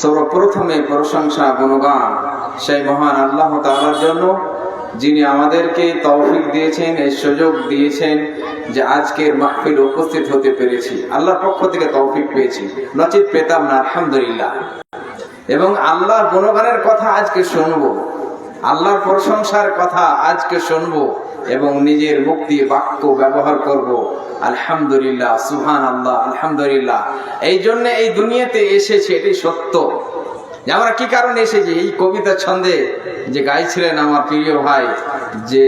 সর্বপ্রথমে প্রশংসা গুণগান সেই মহান আল্লাহ তাআলার জন্য, যিনি আমাদেরকে তৌফিক দিয়েছেন, এই সুযোগ দিয়েছেন যে আজকের মাহফিলে উপস্থিত হতে পেরেছি। আল্লাহর পক্ষ থেকে তৌফিক পেয়েছি, নচিত পেতাম না। আলহামদুলিল্লাহ। এবং আল্লাহর গুণগানের কথা আজকে শুনবো, আল্লাহর প্রশংসার কথা আজকে শুনবো এবং নিজের মুখ দিয়ে বাক্য ব্যবহার করব। আলহামদুলিল্লাহ, সুবহানাল্লাহ, আলহামদুলিল্লাহ। এই জন্য এই দুনিয়াতে এসেছে, এটি সত্য। আমরা কি কারণে এসেছি? এই কবিতা ছন্দে যে গাইছিলেন আমার প্রিয় ভাই, যে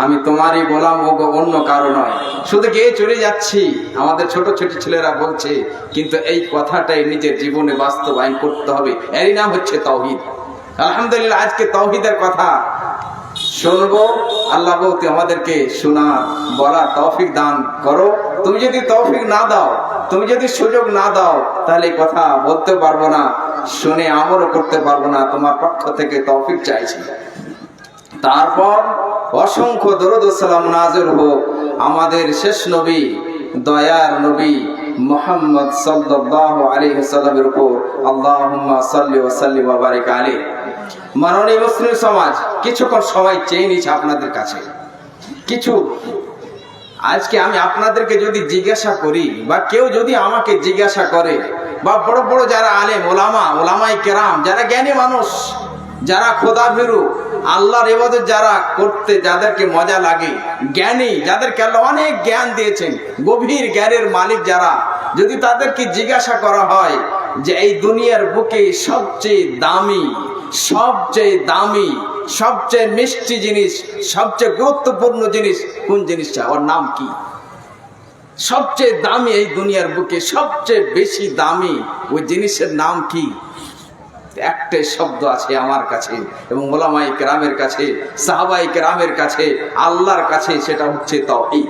আমি তোমারই গোলাম ও অন্য কারো নয়, শুধু গিয়ে চলে যাচ্ছি। আমাদের ছোট ছোট ছেলেরা বলছে, কিন্তু এই কথাটাই নিজের জীবনে বাস্তবায়ন করতে হবে। এরই নাম হচ্ছে তাওহীদ। আলহামদুলিল্লাহ, আজকে তাওহীদের কথা শুনবো। আল্লাহ তুই আমাদেরকে শোনার বলার তৌফিক দান করো। তুমি যদি তৌফিক না দাও, তুমি যদি সুযোগ না দাও, তাহলে কথা বলতে পারবো না, শুনে আমলও করতে পারবো না। তোমার পক্ষ থেকে তৌফিক চাইছি। তারপর অসংখ্য দরুদ ও সালাম নাযিল হোক আমাদের শেষ নবী, দয়ার নবী মুহাম্মদ সাল্লাল্লাহু আলাইহি ওয়াসাল্লামের উপর। আল্লাহুম্মা সাল্লি ওয়া সাল্লিম ওয়া বারিক আলাইহি। মাননীয় মুসলিম সমাজ, কিছুক্ষণ সবাই চেয়ে নিচ্ছে আপনাদের কাছে কিছু। আজকে আমি আপনাদেরকে যদি জিজ্ঞাসা করি, বা কেউ যদি আমাকে জিজ্ঞাসা করে, বা বড় বড় যারা আলেম ওলামায়ে কেরাম, যারা জ্ঞানী মানুষ, যারা খোদা ভীরু, আল্লাহর ইবাদত যারা করতে যাদেরকে মজা লাগে, জ্ঞানী, যাদেরকে আল্লাহ অনেক জ্ঞান দিয়েছেন, গভীর জ্ঞানের মালিক যারা, যদি তাদেরকে জিজ্ঞাসা করা হয় যে এই দুনিয়ার বুকে সবচেয়ে দামি, সবচেয়ে মিষ্টি জিনিস, সবচেয়ে গুরুত্বপূর্ণ জিনিস কোন জিনিসটা, ওর নাম কি? সবচেয়ে দামি, এই দুনিয়ার বুকে সবচেয়ে বেশি দামি ওই জিনিসের নাম কি? একটাই শব্দ আছে আমার কাছে এবং ওলামায়ে কেরামের কাছে, সাহাবায়ে কেরামের কাছে, আল্লাহর কাছে, সেটা হচ্ছে তাওহীদ।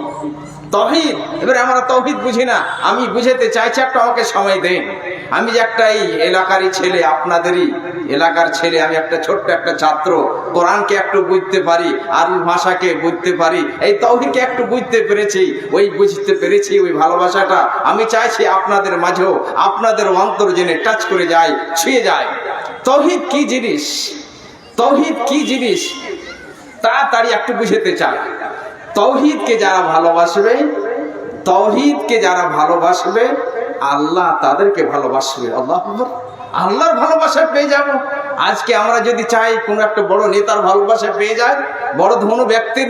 তাওহীদ। এবারে আমরা তাওহীদ বুঝি না, আমি বুঝাতে চাইছি, একটু আমাকে সময় দেন। আমি যে একটা এই এলাকারই ছেলে, আপনাদেরই এলাকার ছেলে, আমি একটা ছোট্ট একটা ছাত্র, কোরআনকে একটু বুঝতে পারি, আরবি ভাষাকে বুঝতে পারি, এই তাওহীদকে একটু বুঝতে পেরেছি, ওই ভালোবাসাটা আমি চাইছি আপনাদের মাঝেও, আপনাদের অন্তর জেনে টাচ করে যায়, ছুঁয়ে যায়। তাওহীদ কি জিনিস, তাওহীদ কি জিনিস তাড়াতাড়ি একটু বুঝতে চাই। তাওহীদকে যারা ভালোবাসবে, আল্লাহ তাদেরকে ভালোবাসবে। আল্লাহর ভালোবাসা পেয়ে যাব। আজকে আমরা যদি চাই কোন একটা বড় নেতার ভালোবাসা পেয়ে যায়, বড় ধনু ব্যক্তির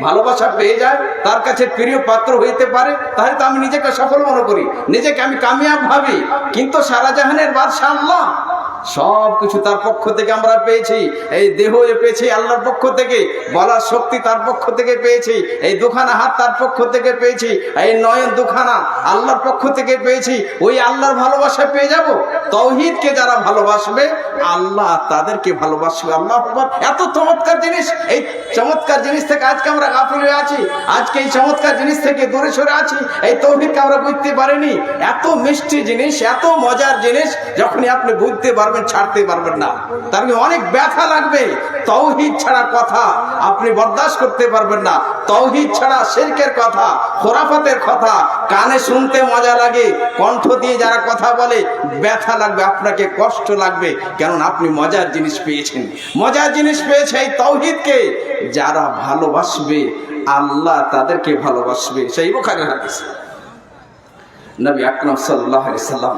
ভালোবাসা পেয়ে যায়, তার কাছে প্রিয় পাত্র হইতে পারে, তাহলে তো আমি নিজেকে সফল মনে করি, নিজেকে আমি কামিয়াব ভাবি। কিন্তু সারা জাহানের বাদশা আল্লাহ, সব কিছু তার পক্ষ থেকে আমরা পেয়েছি। এই দেহ পেয়েছি আল্লাহর পক্ষ থেকে, বলার শক্তি তার পক্ষ থেকে পেয়েছি, এই দুখানা হাত তার পক্ষ থেকে পেয়েছি, এই নয়ন দুখানা আল্লাহর পক্ষ থেকে পেয়েছি। ওই আল্লাহর ভালোবাসা পেয়ে যাব। তাওহীদকে যারা ভালোবাসবে, আল্লাহ তাদেরকে ভালোবাসবে। আল্লাহু আকবার। এত চমৎকার জিনিস, এই চমৎকার জিনিস থেকে আজকে আমরা গাফিল হয়ে আছি, আজকে এই চমৎকার জিনিস থেকে দূরে সরে আছি। এই তাওহীদকে আমরা বুঝতে পারিনি। এত মিষ্টি জিনিস, এত মজার জিনিস, যখনই আপনি বুঝতে পারবেন, ছাড়তে পারবেন না। তার অনেক ব্যথা লাগবে। তাওহীদ ছাড়া কথা আপনি বরদাস্ত করতে পারবেন না। তাওহীদ ছাড়া শিরকের কথা, খুরাফাতের কথা কানে শুনতে মজা লাগে, কণ্ঠ দিয়ে যারা কথা বলে ব্যথা লাগবে, আপনাকে কষ্ট লাগবে, কারণ আপনি মজার জিনিস পেয়েছেন। মজার জিনিস পেয়েছে এই তাওহীদকে যারা ভালোবাসবে, আল্লাহ তাদেরকে ভালোবাসবে। সেই বুখারীর হাদিস। নবী আকরাম সাল্লাল্লাহু আলাইহি সাল্লাম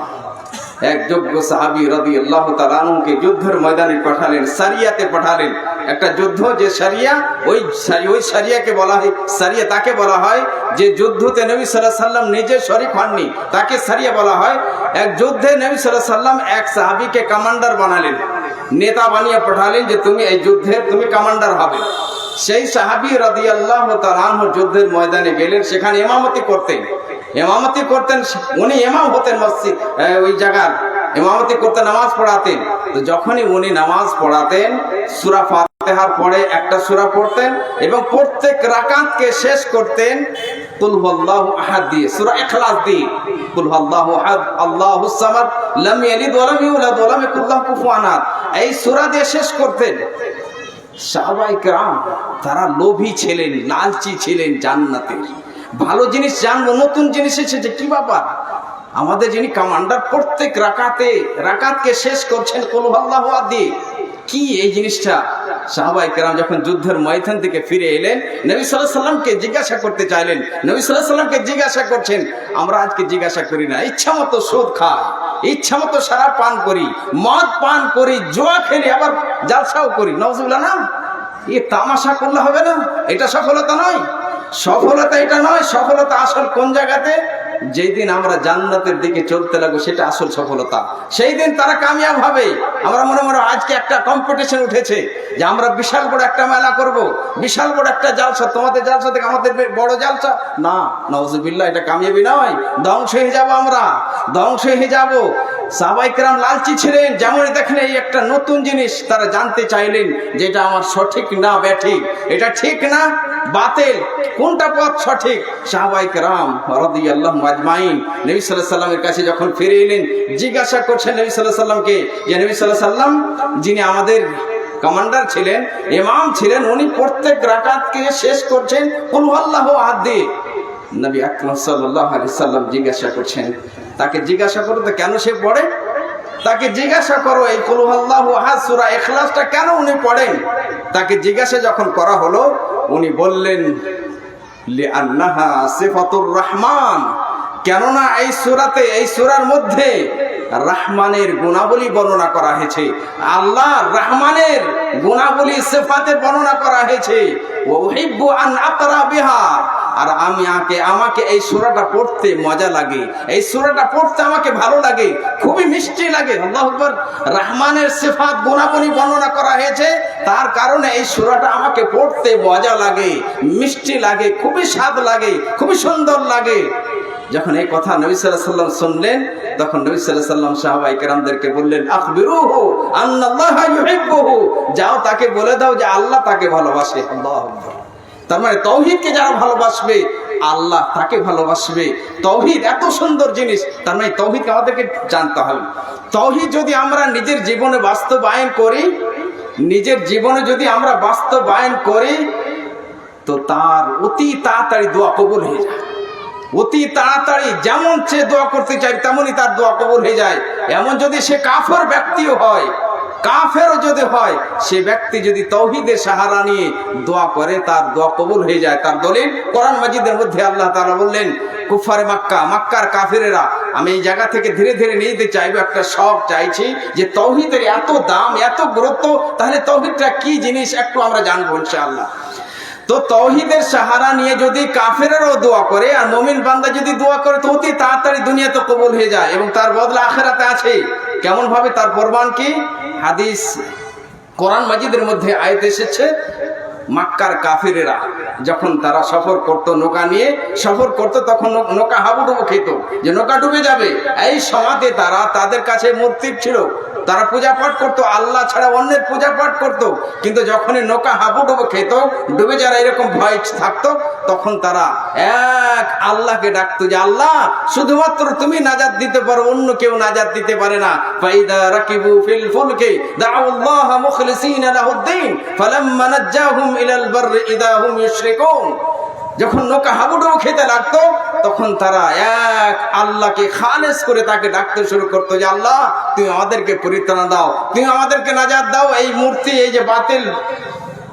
এক যোগ্য সাহাবী রাদিয়াল্লাহু তাআলা আনহুকে যুদ্ধের ময়দানে পাঠালেন, সারিয়াতে পাঠালেন। একটা যুদ্ধ, যে সারিয়া, ওই সারিয়াকে বলা হয়, সারিয়া তাকে বলা হয় যে যুদ্ধতে নবী সাল্লাল্লাহু আলাইহি সাল্লাম নিজে শরীক হননি, তাকে সারিয়া বলা হয়। এক যুদ্ধে নবী সাল্লাল্লাহু আলাইহি সাল্লাম এক সাহাবীকে কমান্ডার বানালেন, নেতা বানিয়ে পাঠালেন যে তুমি এই যুদ্ধে তুমি কমান্ডার হবে। সেই সাহাবী রাদিয়াল্লাহু তাআলা আনহু যুদ্ধের ময়দানে গেলেন, সেখানে ইমামতি করতেন। উনি ইমাম হতেন, মসজিদ ওই জায়গার ইমামতি করতেন, নামাজ পড়াতেন। তো যখনই উনি নামাজ পড়াতেন, সূরা ফাতিহার পরে একটা সূরা পড়তেন এবং প্রত্যেক রাকাতকে শেষ করতেন কুল হুয়াল্লাহু আহাদ দিয়ে, সূরা ইখলাস দিয়ে, কুল হুয়াল্লাহু আহাদ আল্লাহুস সামাদ লাম ইয়ালিদ ওয়া লাম ইউলাদ ওয়া লাম ইয়াকুল লাহু কুফুয়ান আহাদ, এই সূরা দিয়ে শেষ করতেন। সাহাবায়ে কেরাম তারা লোভী ছিলেন, লালচি ছিলেন জান্নাতের। ভালো জিনিস জানবো, নতুন জিনিস এসেছে, কি ব্যাপার, আমাদের যিনি কমান্ডার প্রত্যেক রাকাতকে শেষ করছেন কুল হুয়াল্লাহু আহাদ দিয়ে। কি এই জিনিসটা? সাহাবায়ে কেরাম যখন যুদ্ধের ময়দান থেকে ফিরে এলেন, নবী সাল্লাল্লাহু আলাইহি সাল্লামকে জিজ্ঞাসা করতে চাইলেন। নবী সাল্লাল্লাহু আলাইহি সাল্লামকে জিজ্ঞাসা করছেন, আমরা আজকে জিজ্ঞাসা করি না, ইচ্ছা মতো সুদ খাই, ইচ্ছা মতো শরাব পান করি, মদ পান করি, জুয়া খেলি, আবার জালসাও করি, নাউজুবিল্লাহ। না, এ তামাশা করলে হবে না, এটা সফলতা নয়। সফলতা এটা নয়। সফলতা আসল কোন জায়গাতে? যেই দিন আমরা জান্নাতের দিকে চলতে লাগবো, সেটা আসল সফলতা। সেই দিন তারা কামিয়াব হবে। আমরা মনে মনে আজকে একটা কম্পিটিশন উঠেছে যে আমরা বিশাল বড় একটা মেলা করব, বিশাল বড় একটা জালসা, তোমাদের জালসা থেকে আমাদের বড় জালসা। না, নাউজুবিল্লাহ, এটা কামিয়াবি নয়। ধ্বংস হয়ে যাব, আমরা ধ্বংস হয়ে যাব। সাহাবায়ে কেরাম লালচি ছিলেন। যেমন দেখেন, এই একটা নতুন জিনিস তারা জানতে চাইলেন যে এটা আমার সঠিক না ব্যাঠিক, এটা ঠিক না বাতিল, কোনটা পথ সঠিক। সাহাবায়ে কেরাম রাদিয়াল্লাহু আজমাইন নবী সাল্লাল্লাহু আলাইহি সাল্লামের কাছে যখন ফিরে এলেন, জিজ্ঞাসা করছেন নবী সাল্লাল্লাহু আলাইহি সাল্লামকে যে নবী সাল্লাল্লাহু আলাইহি সাল্লাম যিনি আমাদের কমান্ডার ছিলেন, ইমাম ছিলেন, উনি প্রত্যেক রাকাতকে শেষ করছেন কুল হুয়াল্লাহু আহাদ দিয়ে। নবী আকরাম সাল্লাল্লাহু আলাইহি সাল্লাম জিজ্ঞাসা করছেন, তাকে জিজ্ঞাসা করো তো কেন সে পড়ে, তাকে জিজ্ঞাসা করো এই কুল হুয়াল্লাহু আহাদ সূরা ইখলাসটা কেন উনি পড়েন। তাকে জিজ্ঞাসা যখন করা হলো, উনি বললেন লিআন্নাহা সিফাতুর রহমান, কেননা এই সূরাতে, এই সূরার মধ্যে রহমানের গুণাবলী বর্ণনা করা হয়েছে, আল্লাহ রহমানের গুণাবলী সিফাতের বর্ণনা করা হয়েছে। ওয়া উহিব্বু আন আকরা বিহা, আর আমাকে এই সূরাটা পড়তে মজা লাগে, এই সূরাটা পড়তে আমাকে ভালো লাগে, খুবই মিষ্টি লাগে। আল্লাহু আকবার। রহমানের সিফাত গুণাবলী বর্ণনা করা হয়েছে, তার কারণে এই সূরাটা আমাকে পড়তে মজা লাগে, মিষ্টি লাগে, খুবই স্বাদ লাগে, খুবই সুন্দর লাগে। যখন এই কথা নবী সাল্লাল্লাহু আলাইহি সাল্লাম শুনলেন, তখন নবী সাল্লাল্লাহু আলাইহি সাল্লাম সাহাবায়ে কেরামদেরকে বললেন, আখবিরুহু আন্নাল্লাহা ইউহিব্বুহু, যাও তাকে বলে দাও যে আল্লাহ তাকে ভালোবাসে। আল্লাহু আকবার। তার মানে তৌহিদকে যারা ভালোবাসবে, আল্লাহ তাকে ভালোবাসবে। তৌহিদ এত সুন্দর জিনিস, তার মানে তৌহিদকে আমাদেরকে জানতে হবে। তৌহিদ যদি আমরা নিজের জীবনে বাস্তবায়ন করি, নিজের জীবনে যদি আমরা বাস্তবায়ন করি, তো তার অতি তাড়াতাড়ি দোয়া কবুল হয়ে যায়। অতি তাড়াতাড়ি, যেমন সে দোয়া করতে চায় তেমনই তার দোয়া কবুল হয়ে যায়। এমন যদি সে কাফের ব্যক্তিও হয়, কাফেরও যদি হয়, সে ব্যক্তি যদি তৌহিদের সাহারা নিয়ে দোয়া করে, তার দোয়া কবুল হয়ে যায়। তার দলিল কোরআন মাজিদের মধ্যে আল্লাহ তাআলা বললেন, কুফারে মক্কা, মক্কার কাফেরেরা, আমি এই জায়গা থেকে ধীরে ধীরে নিয়ে যেতে চাইবো, একটা শখ চাইছি যে তৌহিদের এত দাম, এত গুরুত্ব, তাহলে তৌহিদটা কি জিনিস একটু আমরা জানবো ইনশাআল্লাহ। তো তৌহিদের সাহারা নিয়ে যদি কাফেরেরও দোয়া করে আর মুমিন বান্দা যদি দোয়া করে, তো অতি তাড়াতাড়ি দুনিয়াতে কবুল হয়ে যায় এবং তার বদলা আখিরাতে আছে। কেমন ভাবে? তার প্রমাণ কি? হাদিস কোরআন মাজিদের মধ্যে আয়াত এসেছে, মক্কার কাফেরেরা যখন তারা সফর করত, নৌকা নিয়ে সফর করত, তখন নৌকা হাবুডুবু খেত যে নৌকা ডুবে যাবে। এই সমাজে তারা, তাদের কাছে মূর্তি ছিল, তারা পূজা পাঠ করতো, আল্লাহ ছাড়া অন্যের পূজা পাঠ করতো। কিন্তু যখনই নৌকা হাবুডুবু খেত, ডুবে যারা এরকম ভয় থাকতো, তখন তারা এক আল্লাহকে ডাকতো যে আল্লাহ, শুধুমাত্র তুমি নাজাত দিতে পারো, অন্য কেউ নাজাত দিতে পারে না। ফাইদা রাকিবু ফিল ফুলকি দাউল্লাহ মুখলিসিনা লাহুদ্দিন ফালাম্মা নাজ্জাহুম ইলাল বাররি ইদা হুম ইউশরিকুন। যখন নৌকা হাবুডুবু খেতে লাগতো, তখন তারা এক আল্লাহকে খালেস করে তাকে ডাকতে শুরু করতো যে আল্লাহ, তুমি আমাদেরকে পরিত্রাণ দাও, তুমি আমাদেরকে নাজাত দাও। এই মূর্তি, এই যে বাতিল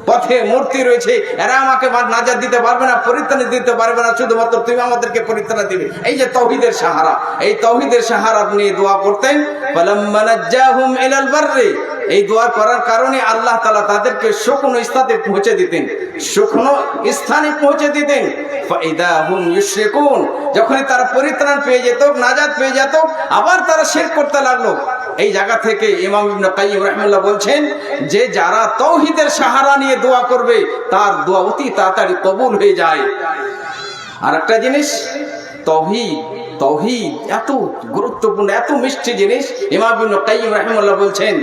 পথে মূর্তি রয়েছে, এরা আমাকে নাজাত দিতে পারবে না, পরিত্রাণ দিতে পারবে না, শুধুমাত্র তুমি আমাদেরকে পরিত্রাণ দিবে। এই যে তৌহিদের সাহারা, এই তৌহিদের সাহারা নিয়ে দোয়া করতেন। ফালাম্মা নাজ্জাহুম ইলাল বাররি, এই দোয়া করার কারণে আল্লাহ তাআলা তাদেরকে শুকনো স্থানে পৌঁছে দিতেন, শুকনো স্থানে পৌঁছে দিতেন। ফাইদা হুম ইউশরিকুন, যখনই তারা পরিত্রাণ পেয়ে যেত, নাজাত পেয়ে যেত, আবার তারা শিরক করতে লাগলো। এই জায়গা থেকে ইমাম ইবনে কাইয়্যিম রাহিমাহুল্লাহ বলছেন যে যারা তৌহিদের সাহারা নিয়ে দোয়া করবে, তার দোয়া অতি তাড়াতাড়ি কবুল হয়ে যায়। আর একটা জিনিস, তৌহিদ, তৌহিদ এত গুরুত্বপূর্ণ, এত মিষ্টি জিনিস। ইমাম ইবনে কাইয়্যিম রাহিমাহুল্লাহ বলছেন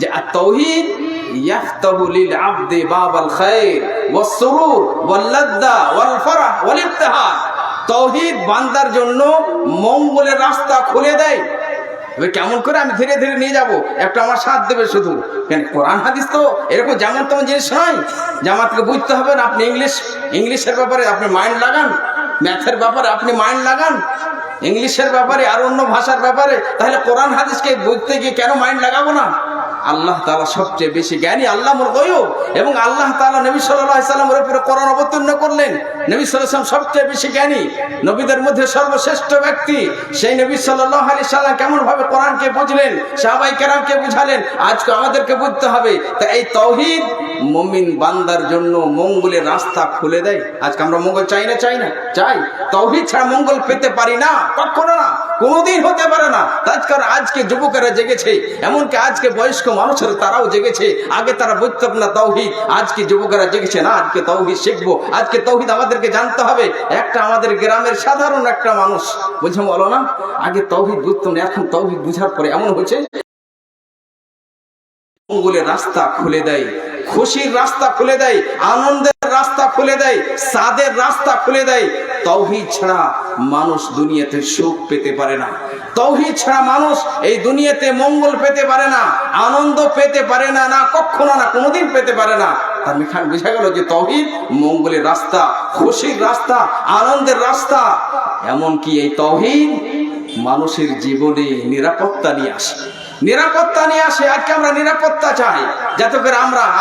যে আত-তাওহীদ ইয়াফতাহু লিল আবদি বাবাল খায়র ওয়াস সুরুর ওয়াল লাদ্দা ওয়াল ফারাহ ওয়াল ইফতিহার। তৌহিদ বান্দার জন্য মঙ্গলের রাস্তা খুলে দেয়। কেমন করে? আমি ধীরে ধীরে নিয়ে যাব, একটু আমার সাথ দেবে শুধু। কেন? কোরআন হাদিস তো এরকম যেমন তেমন জিনিস নয়, জামাতকে বুঝতে হবে না। আপনি ইংলিশের ব্যাপারে আপনি মাইন্ড লাগান, ম্যাথের ব্যাপারে আপনি মাইন্ড লাগান, ইংলিশের ব্যাপারে আর অন্য ভাষার ব্যাপারে, তাহলে কোরআন হাদিসকে বুঝতে গিয়ে কেন মাইন্ড লাগাবো না? আল্লাহ তাআলা সবচেয়ে বেশি জ্ঞানী, আল্লামুল গায়ব, এবং আল্লাহ তাআলা নবী সাল্লাল্লাহু আলাইহি সাল্লামের উপরে কোরআন অবতীর্ণ করলেন। নবী সাল্লাল্লাহু আলাইহি সাল্লাম সবচেয়ে বেশি জ্ঞানী, নবীদের মধ্যে সর্বশ্রেষ্ঠ ব্যক্তি। সেই নবী সাল্লাল্লাহু আলাইহি সাল্লাম কেমন ভাবে কোরআনকে বুঝলেন, সাহাবায়ে কেরামকে বুঝালেন, আজকে আমাদেরকে বুঝতে হবে। তা এই তাওহীদ মুমিন বান্দার জন্য মঙ্গলের রাস্তা খুলে দেয়। আজকে আমরা মঙ্গল চাই না? চাই। তাওহীদ ছাড়া মঙ্গল পেতে পারি না, কখনো না, কোনোদিন হতে পারে না। আজকে যুবকেরা জেগেছে, এমনকি আজকে বয়স্ক মানুষের তারাও জেগেছে। আগে তারা বুঝতো না তাওহীদ, আজকে যুবকেরা জেগেছে, না আজকে তাওহীদ শিখবো, আজকে তাওহীদ আমাদেরকে জানতে হবে। একটা আমাদের গ্রামের সাধারণ একটা মানুষ বুঝে বলো না, আগে তাওহীদ বুঝতো না, এখন তাওহীদ বুঝার পরে এমন হয়েছে মঙ্গলের রাস্তা খুলে দেয়, খুশির রাস্তা খুলে দেয়, আনন্দের রাস্তা খুলে দেয়, সাদের রাস্তা খুলে দেয়। তাওহীদ ছাড়া মানুষ দুনিয়াতে সুখ পেতে পারে না, তাওহীদ ছাড়া মানুষ এই দুনিয়াতে মঙ্গল পেতে পারে না, আনন্দ পেতে পারে না, না কখনো না, কোনোদিন পেতে পারে না। তার এখানে বোঝা গেল যে তাওহীদ মঙ্গলের রাস্তা, খুশির রাস্তা, আনন্দের রাস্তা। এমনকি এই তাওহীদ মানুষের জীবনে নিরাপত্তা নিয়ে আসে, নিরাপত্তা নিয়ে আসে। আজকে আমরা নিরাপত্তা চাই, যাতে করে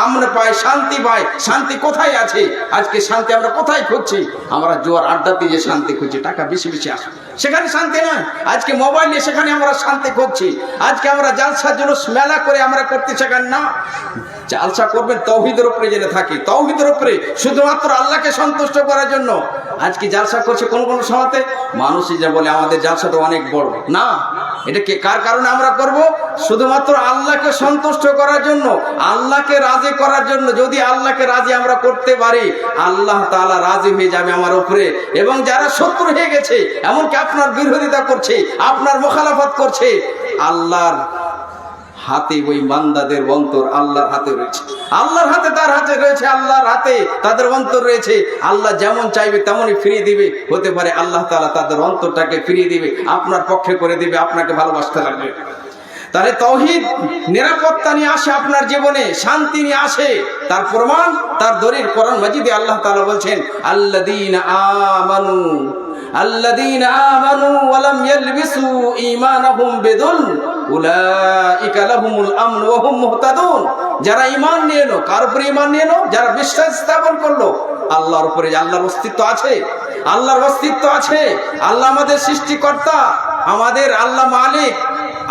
আমরা পাই, শান্তি পাই। শান্তি কোথায় আছে? আজকে শান্তি আমরা কোথায় খুঁজছি? আমরা জোয়ার আড্ডাতে যে শান্তি খুঁজছি, টাকা বেশি বেশি আসে, সেখানে শান্তি নয়। আজকে মোবাইল নিয়ে সেখানে আমরা শান্তি খুঁজছি। আজকে আমরা জালসা জুলুস মেলা করে আমরা করতে সেখানে না। জালসা করবেন তাওহীদের উপরে জেনে থাকি, তাওহীদের উপরে, শুধুমাত্র আল্লাহকে সন্তুষ্ট করার জন্য। আজকে জালসা করছে কোন কোন সময়তে মানুষই যা বলে আমাদের জালসাটা অনেক বড়। না, এটা কার কারণে আমরা করব? শুধুমাত্র আল্লাহকে সন্তুষ্ট করার জন্য, আল্লাহকে রাজি করার জন্য। যদি আল্লাহকে রাজি আমরা করতে পারি, আল্লাহ তাআলা রাজি হয়ে যাবে আমার উপরে। এবং যারা শত্রু হয়ে গেছে, এমনকি আপনার বিরোধিতা করছে, আপনার মুখালাফত করছে, আল্লাহর হাতে ওই বান্দাদের অন্তর আল্লাহর হাতে রয়েছে, আল্লাহর হাতে, তার হাতে রয়েছে, আল্লাহর হাতে তাদের অন্তর রয়েছে। আল্লাহ যেমন চাইবে তেমনই ফিরিয়ে দিবে। হতে পারে আল্লাহ তাআলা তাদের অন্তরটাকে ফিরিয়ে দিবে, আপনার পক্ষে করে দিবে, আপনাকে ভালোবাসতে লাগবে। তাহলে তাওহীদ নিরাপত্তা নিয়ে আসে, আপনার জীবনে শান্তি নিয়ে আসে। তার প্রমাণ, তার দলিল কোরআন মাজিদে আল্লাহ তাআলা বলছেন, আল্লাযীনা আমানু ওয়া লাম ইয়ালবিসু ঈমানাহুম বিযুলম উলাইকা লাহুমুল আমন ওয়া হুম মুহতাদুন। যারা ঈমান নিয়ে এলো, কার উপরে ঈমান নিয়ে এলো? যারা বিশ্বাস স্থাপন করলো আল্লাহর উপরে, আল্লাহর অস্তিত্ব আছে, আল্লাহর অস্তিত্ব আছে। আল্লাহ আমাদের সৃষ্টিকর্তা, আমাদের আল্লাহ মালিক,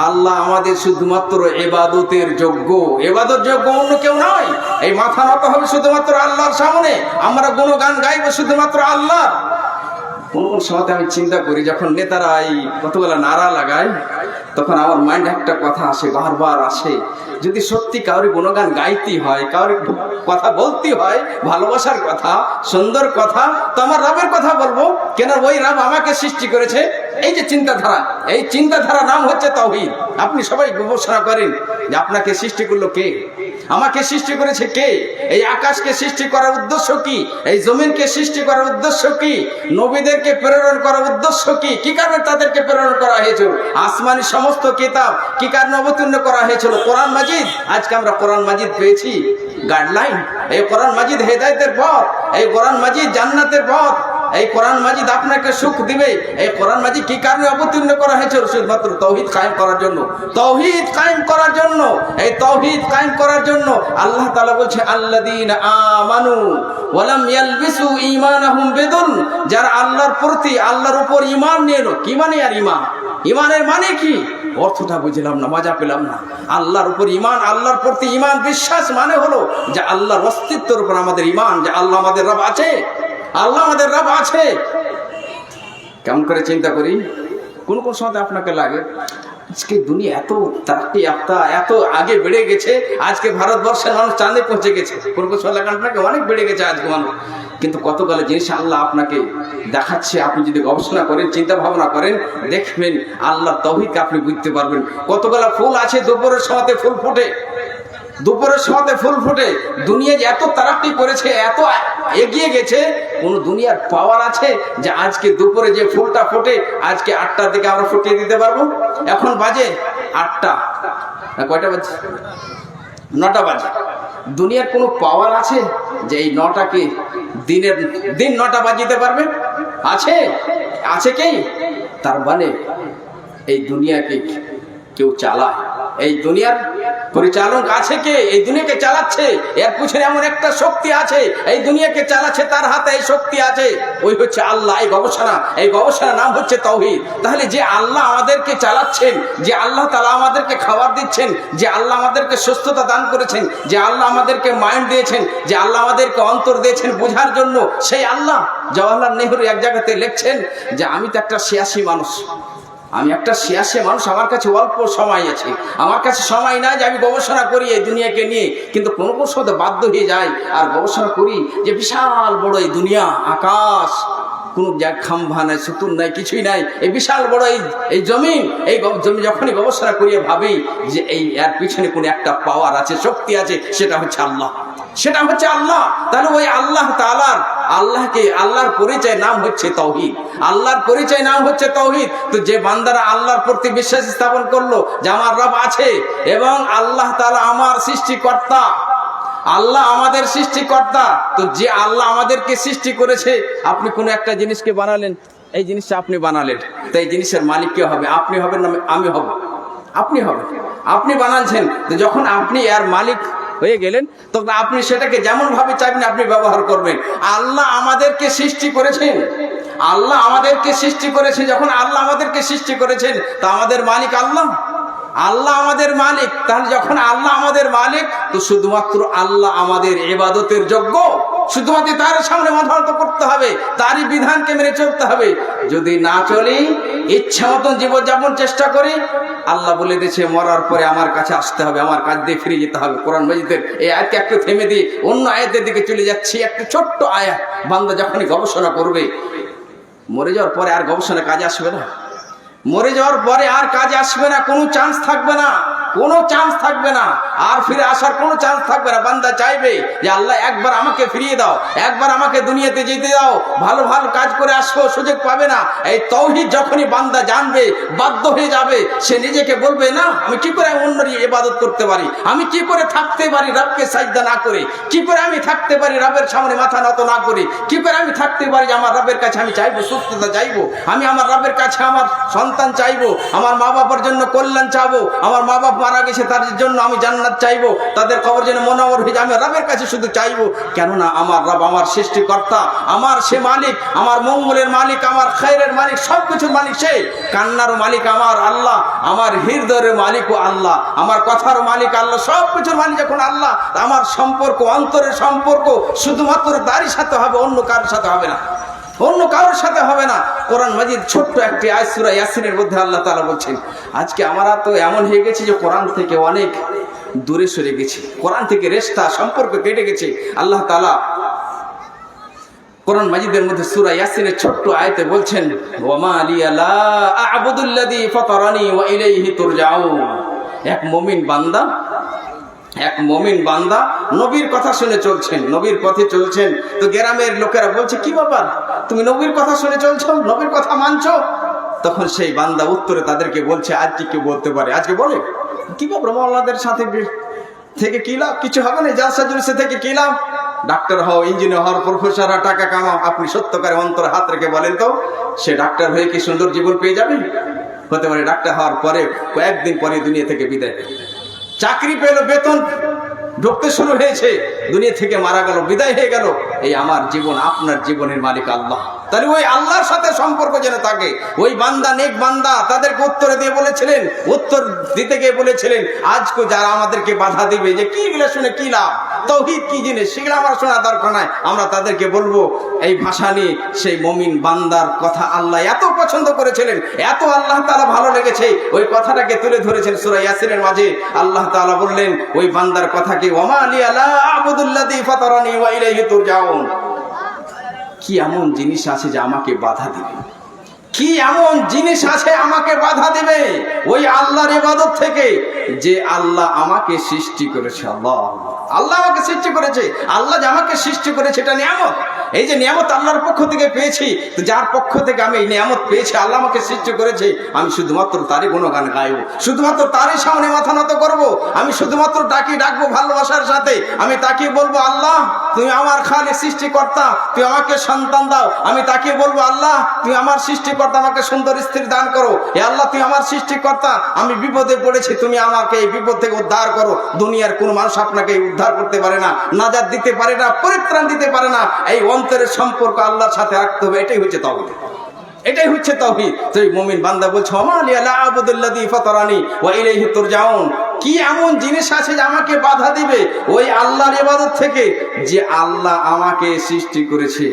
আল্লাহ আমাদের শুধুমাত্র ইবাদতের যোগ্য, ইবাদত যোগ্য অন্য কেউ নয়। এই মাথা নত হবে শুধুমাত্র আল্লাহর সামনে, আমরা গুণগান গাইবো শুধুমাত্র আল্লাহ। কোন কোন সময় আমি চিন্তা করি, যখন নেতারা এই কতগুলা নারা লাগায়, তখন আমার মাইন্ড একটা কথা আসে, বারবার আসে, যদি সত্যি কাউরি গুণগান গাইতে হয়, কাউরি কথা বলতে হয়, ভালোবাসার কথা, সুন্দর কথা, তো আমার রবের কথা বলবো। কেন? ওই রব আমাকে সৃষ্টি করেছে। এই যে চিন্তাধারা, এই চিন্তাধারা নাম হচ্ছে তাওহীদ। আপনি সবাই গবেষণা করেন যে আপনাকে সৃষ্টি করলো কে, আমাকে সৃষ্টি করেছে কে, এই আকাশকে সৃষ্টি করার উদ্দেশ্য কি, এই জমিনকে সৃষ্টি করার উদ্দেশ্য কি, নবীদেরকে প্রেরণ করার উদ্দেশ্য কি, কি কারণে তাদেরকে প্রেরণ করা হয়েছিল, আসমানি সমস্ত কিতাব কি কারণে অবতীর্ণ করা হয়েছিল, কোরআন মাজিদ। আজকে আমরা কোরআন মাজিদ পেয়েছি গাইডলাইন। এই কোরআন মাজিদ হেদায়েতের পথ, এই কোরআন মাজিদ জান্নাতের পথ, এই কোরআন মাজিদ আপনাকে সুখ দিবে। এই কোরআন মাজিদ কি কারণে অবতীর্ণ করা হয়েছে? শুধুমাত্র তাওহীদ কায়েম করার জন্য, তাওহীদ কায়েম করার জন্য। এই তাওহীদ কায়েম করার জন্য আল্লাহ তাআলা বলছে, আল্লাযীনা আমানু ওয়া লাম ইয়ালবিসু ঈমানাহুম বিযুলম। যারা আল্লাহর প্রতি, আল্লাহর উপর ঈমান নিয়ে এলো। কি মানে আর ঈমান? ঈমানের মানে কি? অর্থটা বুঝলাম না, মজা পেলাম না। আল্লাহর উপর ঈমান, আল্লাহর প্রতি ঈমান, বিশ্বাস মানে হলো যে আল্লাহর অস্তিত্বের উপর আমাদের ঈমান, যে আল্লাহ আমাদের রব আছে, আল্লাহ আমাদের রব আছে। কেমন করে চিন্তা করি, কোন কোন সময় আপনাকে লাগে আজকে দুনিয়া এত তারাক্কি ইয়াফতা, এত আগে বেড়ে গেছে, আজকে ভারতবর্ষের মানুষ চাঁদে পৌঁছে গেছে। কোন কোন সময় লাগে আপনাকে অনেক বেড়ে গেছে আজকে মানুষ, কিন্তু কতগুলো জিনিস আল্লাহ আপনাকে দেখাচ্ছে। আপনি যদি গবেষণা করেন, চিন্তা ভাবনা করেন, দেখবেন আল্লাহর তাওহীদকে আপনি বুঝতে পারবেন। কতগুলো ফুল আছে দুপুরের সময়তে ফুল ফোটে, দুপুরের সময়তে ফুল ফুটে। দুনিয়া যে এত তারাক্কি করেছে, এত এগিয়ে গেছে, কোন দুনিয়ার পাওয়ার আছে যে আজকে দুপুরে যে ফুলটা ফোটে আজকে 8টার দিকে আমরা ফুটিয়ে দিতে পারবো? এখন বাজে 8টা, কয়টা বাজে? 9টা বাজে। দুনিয়ার কোনো পাওয়ার আছে যে এই 9টাকে দিন 9টা বাজিতে পারবে? আছে? আছে কি? তার মানে এই দুনিয়াকে কেউ চালায়, এই দুনিয়ার পরিচালক আছে কে? এই দুনিয়াকে চালাচ্ছে, এর পিছনে এমন একটা শক্তি আছে, এই দুনিয়াকে চালাচ্ছে, তার হাতে এই শক্তি আছে, ওই হচ্ছে আল্লাহ। এই গবেষণার নাম হচ্ছে তাওহীদ। তাহলে যে আল্লাহ আমাদেরকে চালাচ্ছেন, যে আল্লাহ তাআলা আমাদেরকে খাবার দিচ্ছেন, যে আল্লাহ আমাদেরকে সুস্থতা দান করেছেন, যে আল্লাহ আমাদেরকে মাইন্ড দিয়েছেন, যে আল্লাহ আমাদেরকে অন্তর দিয়েছেন বোঝার জন্য, সেই আল্লাহ। জওয়াহরলাল নেহরু এক জায়গাতে লিখছেন যে আমি তো একটা ৮৬ মানুষ, আমি একটা ৮৬ মানুষ, আমার কাছে অল্প সময় আছে, আমার কাছে সময় নাই যে আমি গবেষণা করি এই দুনিয়াকে নিয়ে। কিন্তু কোনো কোনো সময় বাধ্য হয়ে যাই আর গবেষণা করি যে বিশাল বড় এই দুনিয়া, আকাশ, কোনো খাম্ভা নাই, সুতুন নাই, কিছুই নাই, এই বিশাল বড় এই জমিন, এই জমি যখনই গবেষণা করিয়ে ভাবি যে এই এর পিছনে কোনো একটা পাওয়ার আছে, শক্তি আছে, সেটা হচ্ছে আল্লাহ, সেটা হচ্ছে আল্লাহ। তাহলে ওই আল্লাহ তাআলার, আল্লাহর পরিচয় নাম হচ্ছে তাওহীদ, আল্লাহর পরিচয় নাম হচ্ছে তাওহীদ। তো যে বান্দারা আল্লাহর প্রতি বিশ্বাস স্থাপন করলো যে আমার রব আছে এবং আল্লাহ তাআলা আমার সৃষ্টিকর্তা, আল্লাহ আমাদের সৃষ্টিকর্তা, তো যে আল্লাহ আমাদেরকে সৃষ্টি করেছে, আপনি কোনো একটা জিনিসকে বানালেন, এই জিনিসটা আপনি বানালেন, তো এই জিনিসের মালিক কে হবে? আপনি হবেন না আমি হব? আপনি হবেন। আপনি বানাচ্ছেন, তো যখন আপনি এর মালিক হয়ে গেলেন, তখন আপনি সেটাকে যেমন ভাবে চাইবেন আপনি ব্যবহার করবেন। আল্লাহ আমাদেরকে সৃষ্টি করেছেন, আল্লাহ আমাদেরকে সৃষ্টি করেছে, যখন আল্লাহ আমাদেরকে সৃষ্টি করেছেন, তা আমাদের মালিক আল্লাহ, আল্লাহ আমাদের মালিক। তাহলে যখন আল্লাহ আমাদের মালিক, তো শুধুমাত্র আল্লাহ আমাদের ইবাদতের যোগ্য, শুধুমাত্র তার সামনে মাথা নত করতে হবে, তারই বিধানকে মেনে চলতে হবে। যদি না চলি, ইচ্ছা মতন জীবনযাপন চেষ্টা করি, আল্লাহ বলে দিয়েছে মরার পরে আমার কাছে আসতে হবে, আমার কাছ দিয়ে ফিরে যেতে হবে। কোরআন মাজিদের এই আয়াতকে একটু থেমে দিয়ে অন্য আয়াতের দিকে চলে যাচ্ছি। একটা ছোট্ট আয়াত, বান্দা যখনই গবেষণা করবে, মরে যাওয়ার পরে আর গবেষণা কাজে আসবে না, মরে যাওয়ার পরে আর কাজে আসবে না, কোনো চান্স থাকবে না, কোনো চান্স থাকবে না, আর ফিরে আসার কোনো চান্স থাকবে না। বান্দা চাইবে যে আল্লাহ একবার আমাকে ফিরিয়ে দাও, একবার আমাকে দুনিয়াতে যেতে দাও, ভালো ভালো কাজ করে আসবো, সুযোগ পাবে না। এই তাওহীদ যখনই বান্দা জানবে, বাধ্য হয়ে যাবে, সে নিজেকে বলবে না আমি কি করে অন্যের ইবাদত করতে পারি, আমি কি করে থাকতে পারি রবকে সাজদা না করে, কি করে আমি থাকতে পারি রবের সামনে মাথা নত না করে, কি করে আমি থাকতে পারি যে আমার রবের কাছে আমি চাইবো সুস্থতা চাইবো, আমি আমার রবের কাছে আমার সন্তান চাইবো, আমার মা বাবার জন্য কল্যাণ চাইবো, আমার মা বাবা মারা গেছে তাদের জন্য আমি জান্নাত চাইবো, তাদের কবর যেন মনোহর হয়ে যায়, আমি রবের কাছে শুধু চাইবো। কেননা আমার রব আমার সৃষ্টিকর্তা, আমার সে মালিক, আমার মঙ্গলের মালিক, আমার খায়রের মালিক, সবকিছুর মালিক সে, কান্নারও মালিক আমার আল্লাহ, আমার হৃদয়ের মালিকও আল্লাহ, আমার কথার মালিক আল্লাহ, সবকিছুর মালিক যখন আল্লাহ, আমার সম্পর্ক, অন্তরের সম্পর্ক শুধুমাত্র তারই সাথে হবে, অন্য কারোর সাথে হবে না, অন্য কারোর সাথে হবে না। কোরআন মাজিদ ছোট্ট একটি আয়াত সূরা ইয়াসিনের মধ্যে আল্লাহ তাআলা বলছেন, আজকে আমরা তো এমন হয়ে গেছি যে কোরআন থেকে অনেক দূরে সরে গেছি, কোরআন থেকে রেশতা সম্পর্ক কেটে গেছে। আল্লাহ তাআলা কোরআন মাজিদের মধ্যে সূরা ইয়াসিনের ছোট্ট আয়াতে বলছেন, ওয়া মা লিয়া লা আ'বুদুল্লাযী ফাতারানি ওয়া ইলাইহি তুরজাউন। এক মুমিন বান্দা নবীর কথা শুনে চলছেন, নবীর পথে চলছেন, তো গ্রামের লোকেরা বলছে কি ব্যাপার, তুমি নবীর কথা শুনে চলছো, নবীর কথা মানছো? তখন সেই বান্দা উত্তরে তাদেরকে বলছে, আজকে কেউ বলতে পারে, আজকে বলে কি ব্যাপার, মোল্লাদের সাথে থেকে কি লাভ, কিছু হবে না, জালসা জুলসা থেকে কি লাভ, ডাক্তার হও, ইঞ্জিনিয়ার হও, প্রফেসর হও, টাকা কামাও, আপনি সত্যকারে অন্তর হাত রেখে বলেন তো, সে ডাক্তার হয়ে কি সুন্দর জীবন পেয়ে যাবে? হতে পারে ডাক্তার হওয়ার পরে কয়েকদিন পরে দুনিয়া থেকে বিদায়, চাকরি পেল, বেতন ঢুকতে শুরু হয়েছে, দুনিয়া থেকে মারা গেল, বিদায় হয়ে গেল। এই আমার জীবন, আপনার জীবনের মালিক আল্লাহ। তাহলে ওই আল্লাহর সাথে সম্পর্ক যেন থাকে। ওই বান্দা, নেক বান্দা, তাদেরকে উত্তরে দিয়ে বলেছিলেন, উত্তর দিতে গিয়ে বলেছিলেন, আজকে যারা আমাদেরকে বাধা দিবে যে কি এগুলো শুনে কি লাভ, তাওহীদ কি জিনিস, সেগুলো আমার শোনা দরকার নাই, আমরা তাদেরকে বলবো এই ভাষা নিয়ে, সেই মুমিন বান্দার কথা আল্লাহ এত পছন্দ করেছিলেন, এত আল্লাহ তাআলা ভালো লেগেছে, ওই কথাটাকে তুলে ধরেছেন সূরা ইয়াসিনের মাঝে। আল্লাহ তাআলা বললেন ওই বান্দার কথাকে, ওয়া মা লিয়া লা আ'বুদুল্লাযী ফাতারানি ওয়া ইলাইহি তুরজাউন। কি এমন জিনিস আছে যে আমাকে বাধা দিবে, কি এমন জিনিস আছে আমাকে বাধা দিবে ওই আল্লাহর ইবাদত থেকে, যে আল্লাহ আমাকে সৃষ্টি করেছে। আল্লাহ আমাকে সৃষ্টি করেছে, আল্লাহ যে আমাকে সৃষ্টি করেছে এটা নিয়ামত। এই যে নিয়ামত আল্লাহর পক্ষ থেকে পেয়েছি, তো যার পক্ষ থেকে আমি এই নিয়ামত পেয়েছি, আল্লাহ আমাকে সৃষ্টি করেছে, আমি শুধুমাত্র তারই গুণগান গাইবো, শুধুমাত্র তারই সামনে মাথা নত করবো, আমি শুধুমাত্র ডাকবো ভালোবাসার সাথে, আমি তাকে বলবো আল্লাহ তুমি আমার খালিক সৃষ্টিকর্তা, তুমি আমাকে সন্তান দাও। আমি তাকে বলবো আল্লাহ তুমি আমার সৃষ্টিকর্তা, আমাকে সুন্দর স্ত্রী দান করো। এ আল্লাহ তুমি আমার সৃষ্টিকর্তা, আমি বিপদে পড়েছি, তুমি আমাকে এই বিপদ থেকে উদ্ধার করো। দুনিয়ার কোনো মানুষ আপনাকে উদ্ধার করতে পারে না, নাজাত দিতে পারে না, পরিত্রাণ দিতে পারে না। এই অন্তরের সম্পর্ক আল্লাহর সাথে রাখতে হবে। এটাই হচ্ছে তাওহীদ, এটাই হচ্ছে তাওহীদ। সেই মুমিন বান্দা বলছে ওমা লিয়া লা আবুদুল্লাযী ফাতারানি ওয়া ইলাইহি তুরজাউন। কি এমন জিনিস আছে যে আমাকে বাধা দিবে ওই আল্লাহর ইবাদত থেকে, যে আল্লাহ আমাকে সৃষ্টি করেছে।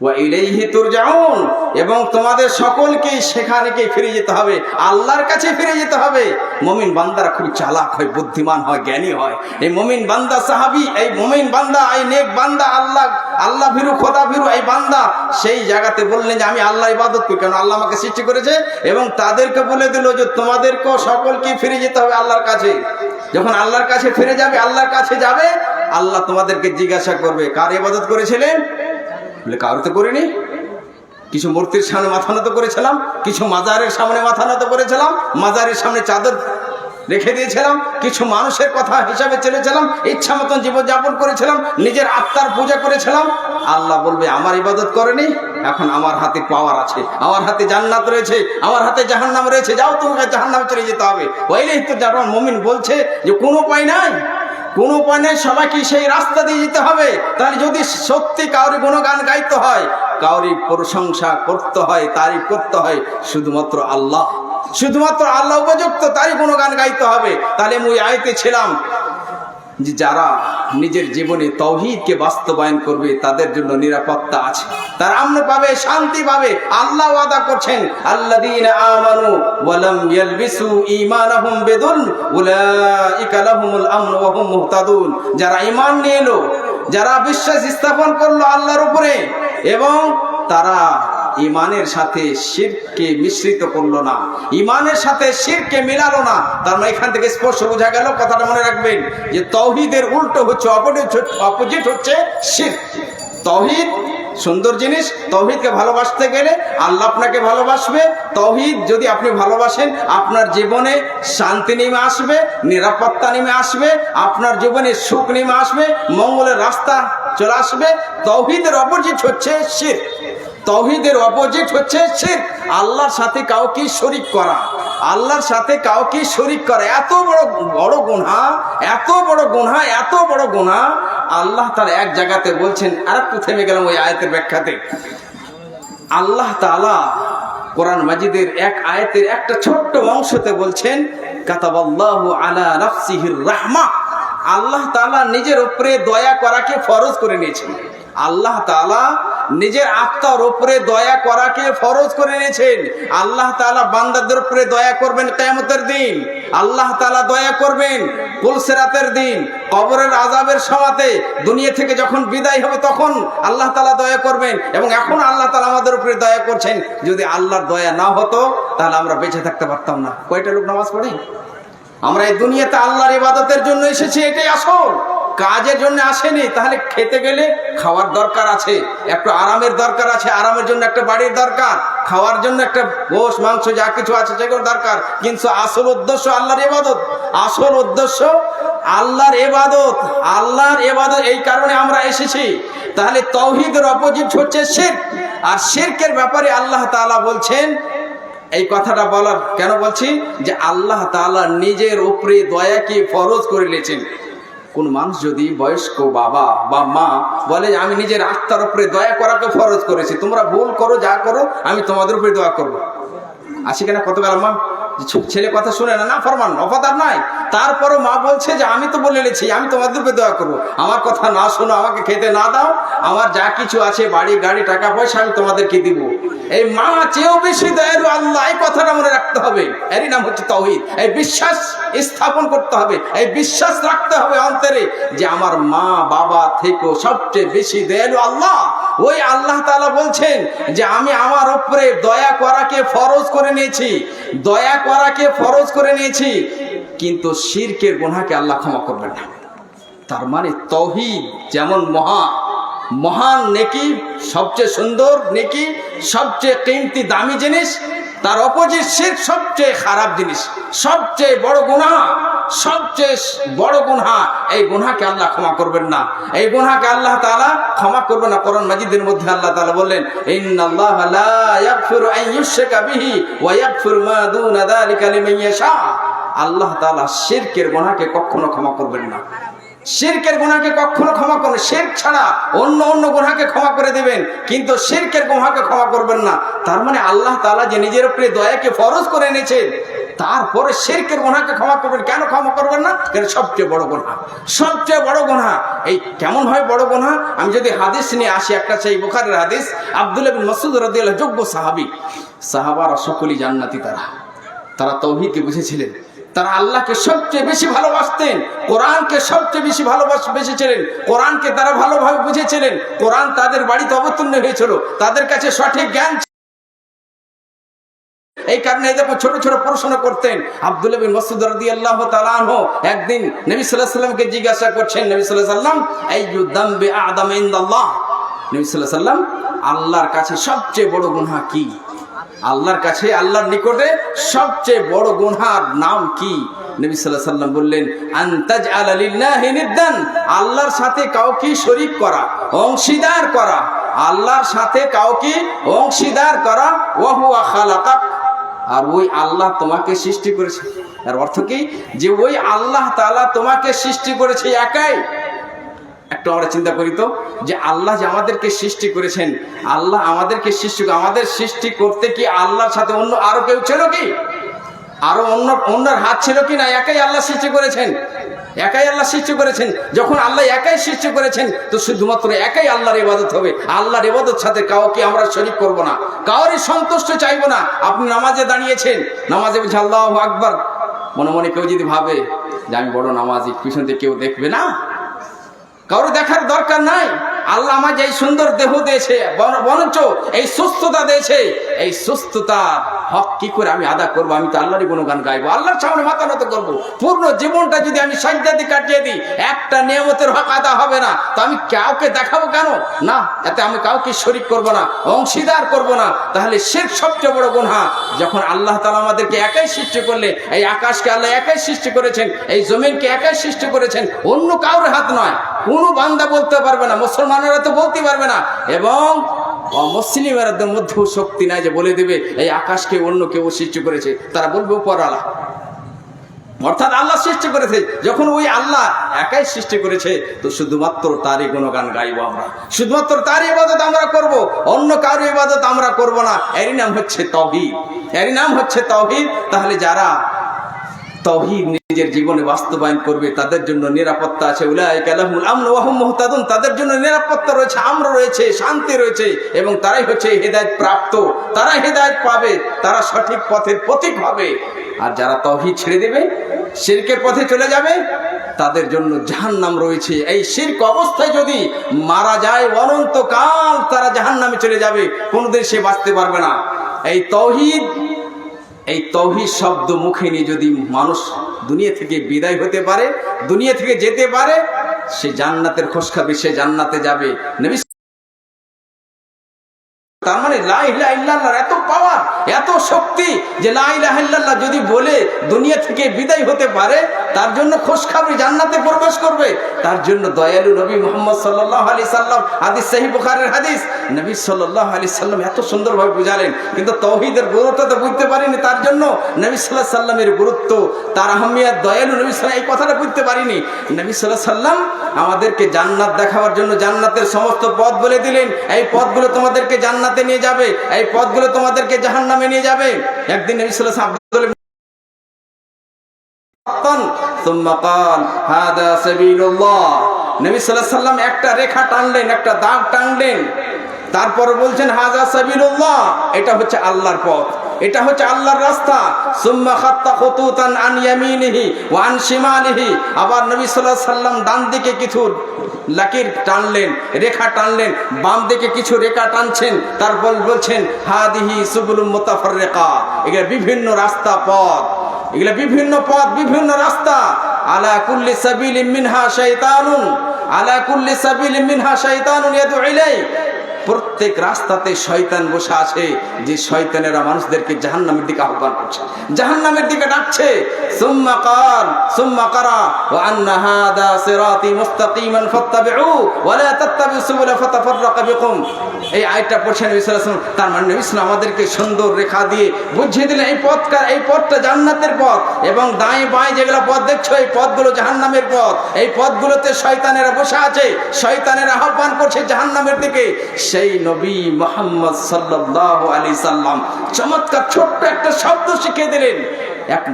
ওয়া ইলাইহি তুরজাউন, এবং তোমাদের সকলকেই সেখানেই ফিরে যেতে হবে, আল্লাহর কাছে ফিরে যেতে হবে। মুমিন বান্দারা খুব চালাক হয়, বুদ্ধিমান হয়, জ্ঞানী হয়। এই মুমিন বান্দা সাহাবী, এই মুমিন বান্দা, এই নেক বান্দা, আল্লাহ ভীরু, খোদা ভীরু এই বান্দা সেই জায়গাতে বললেন যে আমি আল্লাহ ইবাদত করি, কারণ আল্লাহ আমাকে সৃষ্টি করেছে। এবং তাদেরকে বলে দিল যে তোমাদেরকেও সকলকে ফিরে যেতে হবে আল্লাহর কাছে। যখন আল্লাহর কাছে ফিরে যাবে, আল্লাহর কাছে যাবে, আল্লাহ তোমাদেরকে জিজ্ঞাসা করবে কার ইবাদত করেছিলেন? বলে কারো তো করিনি। কিছু মূর্তির সামনে মাথা নত করেছিলাম, কিছু মাজারের সামনে মাথা নত করেছিলাম, মাজারের সামনে চাদর রেখে দিয়েছিলাম, কিছু মানুষের কথা হিসাবে চলেছিলাম, ইচ্ছা মতন জীবনযাপন করেছিলাম, নিজের আত্মার পূজা করেছিলাম। আল্লাহ বলবে আমার ইবাদত করেনি, এখন আমার হাতে পাওয়ার আছে, আমার হাতে জান্নাত রয়েছে, আমার হাতে জাহান্নাম রয়েছে, যাও তোমাকে জাহান্নামে চলে যেতে হবে। ওইলেই তো যারা মুমিন বলছে যে কোনো উপায় নাই, কোনো উপায় নেই, সবাইকে সেই রাস্তা দিয়ে যেতে হবে। তাহলে যদি সত্যি কাউরি গুণগান গাইতে হয়, কাউরি প্রশংসা করতে হয়, তারিফ করতে হয়, শুধুমাত্র আল্লাহ, শুধুমাত্র আল্লাহ উপযুক্ত, তারই গুণগান গাইতে হবে। তাহলে আমি ওই আয়াতে ছিলাম যে যারা নিজের জীবনে তাওহীদকে বাস্তবায়ন করবে তাদের জন্য নিরাপত্তা আছে, তারা আমন পাবে, শান্তি পাবে। আল্লাহ ওয়াদা করছেন আল্লাযীনা আমানু ওয়া লাম ইয়ালবিসু ঈমানাহুম বিযুলম উলাইকা লাহুমুল আমন ওয়া হুম মুহতাদুন। যারা ঈমান নিয়ে এলো, যারা বিশ্বাস স্থাপন করলো আল্লাহর উপরে, এবং তারা ইমানের সাথে শিরককে মিশ্রিত করলো না, ইমানের সাথে শিরককে মিলালো না। তার মানে এখান থেকে স্পষ্ট বোঝা গেল, কথাটা মনে রাখবেন যে তাওহীদের উল্টো হচ্ছে, অপোজিট হচ্ছে শিরক। তাওহীদ সুন্দর জিনিস, তাওহীদকে ভালোবাসতে গেলে আল্লাহ আপনাকে ভালোবাসবে। তাওহীদ যদি আপনি ভালোবাসেন, আপনার জীবনে শান্তি নেমে আসবে, নিরাপত্তা নেমে আসবে, আপনার জীবনে সুখ নেমে আসবে, মঙ্গলের রাস্তা চলে আসবে। তাওহীদের অপোজিট হচ্ছে শিরক, তাওহীদের অপোজিট হচ্ছে শিরক। আল্লাহর সাথে কাউকে শরীক করা, আল্লাহর সাথে কাউকে শরীক করা এত বড় গুনাহ, এত বড় গুনাহ, এত বড় গুনাহ। আল্লাহ তাআলা এক জায়গাতে বলছেন, আরেকটু থেমে গেলাম ওই আয়াতের ব্যাখ্যাতে। আল্লাহ তাআলা কোরআন মাজিদের এক আয়াতের একটা ছোট্ট অংশতে বলছেন কাতাবাল্লাহু আলা নাফসিহির রাহমাহ। আল্লাহ তাআলা নিজের উপরে দয়া করাকে ফরজ করে নিয়েছেন। আল্লাহ তাআলা নিজের আত্মার উপরে দয়া করাকে ফরজ করে নিয়েছেন। আল্লাহ তাআলা বান্দাদের উপরে দয়া করবেন কিয়ামতের দিন, আল্লাহ তাআলা দয়া করবেন পুলসিরাতের দিন, কবরের আযাবের সময়তে, দুনিয়া থেকে যখন বিদায় হবে তখন আল্লাহ তাআলা দয়া করবেন। এবং এখন আল্লাহ তাআলা আমাদের উপরে দয়া করছেন। যদি আল্লাহর দয়া না হতো তাহলে আমরা বেঁচে থাকতে পারতাম না। কয়টা লোক নামাজ পড়ে? আমরা এই দুনিয়াতে আল্লাহর ইবাদতের জন্য এসেছি, এটাই আসল, কাজের জন্য আসেনি। তাহলে খেতে গেলে খাওয়ার দরকার আছে, একটু আরামের দরকার আছে, আরামের জন্য একটা বাড়ির দরকার, খাওয়ার জন্য একটা গোশ মাংস যা কিছু আছে সেগুলো দরকার। কিন্তু আসল উদ্দেশ্য আল্লাহর ইবাদত, আসল উদ্দেশ্য আল্লাহর ইবাদত, আল্লাহর ইবাদত। এই কারণে আমরা এসেছি। তাহলে তাওহীদের অপোজিট হচ্ছে শিরক। আর শিরকের ব্যাপারে আল্লাহ তাআলা বলছেন, এই কথাটা বলার কেন বলছি, যে আল্লাহ তাআলা নিজের উপরে দয়াকে ফরজ করে নিয়েছেন। কোন মানুষ যদি বয়স্ক বাবা বা মা বলে আমি নিজের আত্মার উপরে দয়া করাকে ফরজ করেছি, তোমরা ভুল করো যা করো আমি তোমাদের উপরে দয়া করবো, আসি কেনা কত গেল মা, ছেলে কথা শুনে না, ফরমান অফাদার নাই, তারপরও মা বলছে যে আমি তো বলে নিয়েছি আমি তোমাদের উপরে দয়া করবো, আমার কথা না শোনো, আমাকে খেতে না দাও, আমার যা কিছু আছে বাড়ি গাড়ি টাকা পয়সা আমি তোমাদেরকে দিব। এই মা চেয়েও বেশি দয়ালু আল্লাহ, এই কথাটা মনে রাখতে হবে। এরই নাম হচ্ছে তাওহীদ। এই বিশ্বাস স্থাপন করতে হবে, এই বিশ্বাস রাখতে হবে অন্তরে যে আমার মা বাবা থেকেও সবচেয়ে বেশি দয়ালু আল্লাহ। ওই আল্লাহ তাআলা বলছেন যে আমি আমার উপরে দয়া করাকে ফরজ করে নিয়েছি, দয়া করাকে ফরজ করে নিয়েছি, কিন্তু শিরকের গুনাহকে আল্লাহ ক্ষমা করবেন না। তার মানে তাওহীদ যেমন মহান নেকি, সবচেয়ে সুন্দর নেকি, সবচেয়ে কিমতি দামি জিনিস, তার অপোজিট শিরক সবচেয়ে খারাপ জিনিস, সবচেয়ে বড় গুনাহ, সবচেয়ে বড় গুনাহ। এই গুনাহকে আল্লাহ ক্ষমা করবেন না, এই গুনাহকে আল্লাহ তাআলা ক্ষমা করবেন না। কোরআন মাজিদের মধ্যে আল্লাহ তাআলা বললেন, ইন্নাল্লাহা লা ইয়াগফিরু আন ইউশরাকা বিহি ওয়া ইয়াগফিরু মা দুনা যালিকা লিমান ইয়াশা। আল্লাহ তাআলা শিরকের গুনাহকে কখনো ক্ষমা করবেন না, শিরকের গুনাহকে কখনো ক্ষমা করবেন। শিরক ছাড়া অন্য গুনাহকে ক্ষমা করে দিবেন, কিন্তু শিরকের গুনাহকে ক্ষমা করবেন না। তার মানে আল্লাহ তাআলা যে নিজের উপরে দয়াকে ফরজ করে এনেছেন, তারপরে শিরকের গুনাহকে ক্ষমা করবেন। কেন ক্ষমা করবেন না? কারণ সবচেয়ে বড় গুনাহ, সবচেয়ে বড় গুনাহ। এই কেমন হয় বড় গুনাহ? আমি যদি হাদিস নিয়ে আসি, একটা সেই বুখারীর হাদিস, আব্দুল্লাহ বিন মাসউদ রাদিয়াল্লাহু যোগ্য সাহাবী। সাহাবারা সকলেই জান্নাতি। তারা তাওহীদকে বুঝেছিলেন, তারা আল্লাহকে সবচেয়ে বেশি ভালোবাসতেন, কোরআনকে সবচেয়ে বেশি ভালোবেসেছিলেন, কোরআনকে তারা ভালোভাবে বুঝেছিলেন। কোরআন তাদের বাড়িতে অবতীর্ণ হয়েছিল, তাদের কাছে সঠিক জ্ঞান। এই কারণে দেখো ছোট ছোট প্রশ্ন করতেন। আব্দুল্লাহ বিন মাসউদ রাদিয়াল্লাহু তাআলা আনহু একদিন নবী সাল্লাল্লাহু আলাইহি সাল্লামকে জিজ্ঞাসা করছেন, নবী সাল্লাল্লাহু আলাইহি সাল্লাম, আইয়ু যামবি আ'যাম ইনদাল্লাহ, নবী সাল্লাল্লাহু আলাইহি সাল্লাম, আল্লাহর কাছে সবচেয়ে বড় গুনাহ কি? আল্লাহর কাছে, আল্লাহর নিকটে সবচেয়ে বড় গুনাহর নাম কি? নবী সাল্লাল্লাহু আলাইহি সাল্লাম বললেন, আন তাজআলা লিল্লাহি নিদ্দান, আল্লাহর সাথে কাউকে শরীক করা, অংশীদার করা, আল্লাহর সাথে কাউকে অংশীদার করা। ওয়া হুয়া খালাকাক, আর ওই আল্লাহ তোমাকে সৃষ্টি করেছে। এর অর্থ কি? যে ওই আল্লাহ তাআলা তোমাকে সৃষ্টি করেছে একাই। একটু আমরা চিন্তা করি তো, যে আল্লাহ যে আমাদেরকে সৃষ্টি করেছেন, আল্লাহ আমাদেরকে আমাদের সৃষ্টি করতে কি আল্লাহর সাথে অন্য আরো কেউ ছিল কি? আরো অন্যর হাত ছিল কি? না, একাই আল্লাহ সৃষ্টি করেছেন, একাই আল্লাহ সৃষ্টি করেছেন। যখন আল্লাহ একাই সৃষ্টি করেছেন, তো শুধুমাত্র একাই আল্লাহর ইবাদত হবে। আল্লাহর ইবাদত সাথে কাউকে আমরা শরীক করব না, কাউরই সন্তুষ্ট চাইবো না। আপনি নামাজে দাঁড়িয়েছেন, নামাজে বলছে আল্লাহু আকবার, মনে মনে কেউ যদি ভাবে যে আমি বড় নামাজি, পিছন থেকে কেউ দেখবে না, কারো দেখার দরকার নাই। আল্লাহ আমার যে সুন্দর দেহ দিয়েছে, বরঞ্চ এই সুস্থতা দিয়েছে, এই সুস্থতা হক কি করে আমি আদা করবো? আমি তো আল্লাহরই গুণগান গাইবো, আল্লাহর সামনে মাথা নত করবো। পূর্ণ জীবনটা যদি আমি সাজদাতে কাটিয়ে দিই, একটা নিয়ামতের হক আদা হবে না। তো আমি কাউকে দেখাবো কেন? না, এতে আমি কাউকে শরীক করব না, অংশীদার করব না। তাহলে শিরক সবচেয়ে বড় গুনাহ। যখন আল্লাহ তাআলা আমাদেরকে একাই সৃষ্টি করলে, এই আকাশকে আল্লাহ একাই সৃষ্টি করেছেন, এই জমিনকে একাই সৃষ্টি করেছেন, অন্য কারোর হাত নয়। কোনো বান্দা বলতে পারবে না, মুসলমানেরা তো বলতে পারবে না, এবং অমুসলিমের মধ্যেও শক্তি নাই যে বলে দেবে এই আকাশকে অন্য কেউ সৃষ্টি করেছে। তারা বলবে উপরওয়ালা, অর্থাৎ আল্লাহ সৃষ্টি করেছে। যখন ওই আল্লাহ একাই সৃষ্টি করেছে, তো শুধুমাত্র তারই গুণগান গাইবো আমরা, শুধুমাত্র তারই ইবাদত আমরা করব, অন্য কারো ইবাদত আমরা করব না। এরই নাম হচ্ছে তাওহীদ, এরই নাম হচ্ছে তাওহীদ। তাহলে যারা তাওহীদ নিজের জীবনে বাস্তবায়ন করবে, তাদের জন্য নিরাপত্তা আছে। উলাইকা লাহুমুল আমনু ওয়া হুম মুহতাদুন, তাদের জন্য নিরাপত্তা রয়েছে, আমর রয়েছে, শান্তি রয়েছে, এবং তারাই হচ্ছে হেদায়েত প্রাপ্ত, তারা হেদায়েত পাবে, তারা সঠিক পথের পথিক হবে। আর যারা তাওহীদ ছেড়ে দেবে, শিরকের পথে চলে যাবে, তাদের জন্য জাহান্নাম রয়েছে। এই শিরক অবস্থায় যদি মারা যায়, অনন্তকাল তারা জাহান্নামে চলে যাবে, কোনোদিন সে বাঁচতে পারবে না। এই তাওহীদ শব্দ মুখে নিয়ে যদি মানুষ দুনিয়া থেকে বিদায় হতে পারে, দুনিয়া থেকে যেতে পারে, সে জান্নাতের খোঁজ খাবে, সে জান্নাতে যাবে। নবী, তার মানে লা ইলাহা ইল্লাল্লাহর এত পাওয়ার, এত শক্তি, যে লা ইলাহা ইল্লাল্লাহ যদি বলে দুনিয়া থেকে বিদায় হতে পারে, তার জন্য খোঁজ খাবে, জান্নাতে প্রবেশ করবে। তার জন্য দয়ালু নবী মুহাম্মদ সাল্লাল্লাহু আলাইহি সাল্লাম, হাদিস সহিহ বুখারীর হাদিস, নবী সাল্লাল্লাহু আলাইহি সাল্লাম এত সুন্দরভাবে বুঝালেন, কিন্তু তাওহীদের গুরুত্ব তো বুঝতে পারিনি। তার জন্য নবী সাল্লাল্লাহু আলাইহি সাল্লামের গুরুত্ব, তার আহমিয়ত, দয়ালু নবী সাল্লাল্লাহু এই কথাটা বুঝতে পারিনি। নবী সাল্লাল্লাহু আলাইহি সাল্লাম আমাদেরকে জান্নাত দেখাবার জন্য জান্নাতের সমস্ত পথ বলে দিলেন। এই পথগুলো তোমাদেরকে জান্নাতে নিয়ে যাবে, এই পথগুলো তোমাদেরকে জাহান্নামে নিয়ে যাবে। একদিন নবী সাল্লাল্লাহু আলাইহি সাল্লাম সুম্মা ক্বাল হাদা সাবিলুল্লাহ, নবী সাল্লাল্লাহু আলাইহি সাল্লাম একটা রেখা টানলেন, একটা দাগ টানলেন, তারপর বলছেন হাযা সাবিলুল্লাহ, এটা হচ্ছে আল্লাহর পথ, এটা হচ্ছে আল্লাহর রাস্তা। সুম্মা খাত্তা খুতুতান আন ইয়ামিনিহি ওয়া আন শিমালিহি, আবার নবী সাল্লাল্লাহু আলাইহি সাল্লাম ডান দিকে কিছু লাকির টানলেন, রেখা টানলেন, বাম দিকে কিছু রেখা টানছেন, তারপর বলছেন হাদিহি সুবুলুম মুতাফাররিকা, এগুলা বিভিন্ন রাস্তা, পথ, এগুলা বিভিন্ন পথ, বিভিন্ন রাস্তা। আলা কুল্লি সাবিলিন মিনহা শাইতানুন, আলা কুল্লি সাবিলিন মিনহা শাইতানুন ইয়াদউ ইলাই, প্রত্যেক রাস্তাতে শয়তান বসে আছে, যে শয়তানেরা মানুষদেরকে জাহান্নামের দিকে আহ্বান করছে, জাহান্নামের দিকে ডাকছে। সুম্মা কাল সুম্মা কারা ওয়া আন্না হাদা সিরাতি মুস্তাকিমান ফাত্তাবিউ ওয়া লা তাত্তাবিউ সুবুলা ফাতাফাররাকা বিকুম। এই আয়াতটা পড়ছেন নবী সাল্লাল্লাহু আলাইহি ওয়াসাল্লাম। তার মানে নবী সাল্লাল্লাহু আমাদেরকে সুন্দর রেখা দিয়ে বুঝিয়ে দিলেন এই পথটা জান্নাতের পথ, এবং দাঁয়ে বাঁয়ে যেগুলো পথ দেখছো এই পথগুলো জাহান্নামের পথ। এই পথগুলোতে শয়তানেরা বসে আছে, শয়তানেরা আহ্বান করছে জাহান্নামের দিকে। সেই নবী মুহাম্মদ সাল্লাল্লাহু আলাইহি সাল্লাম চমৎকার ছোট্ট একটা শব্দ শিখিয়ে দিলেন। এক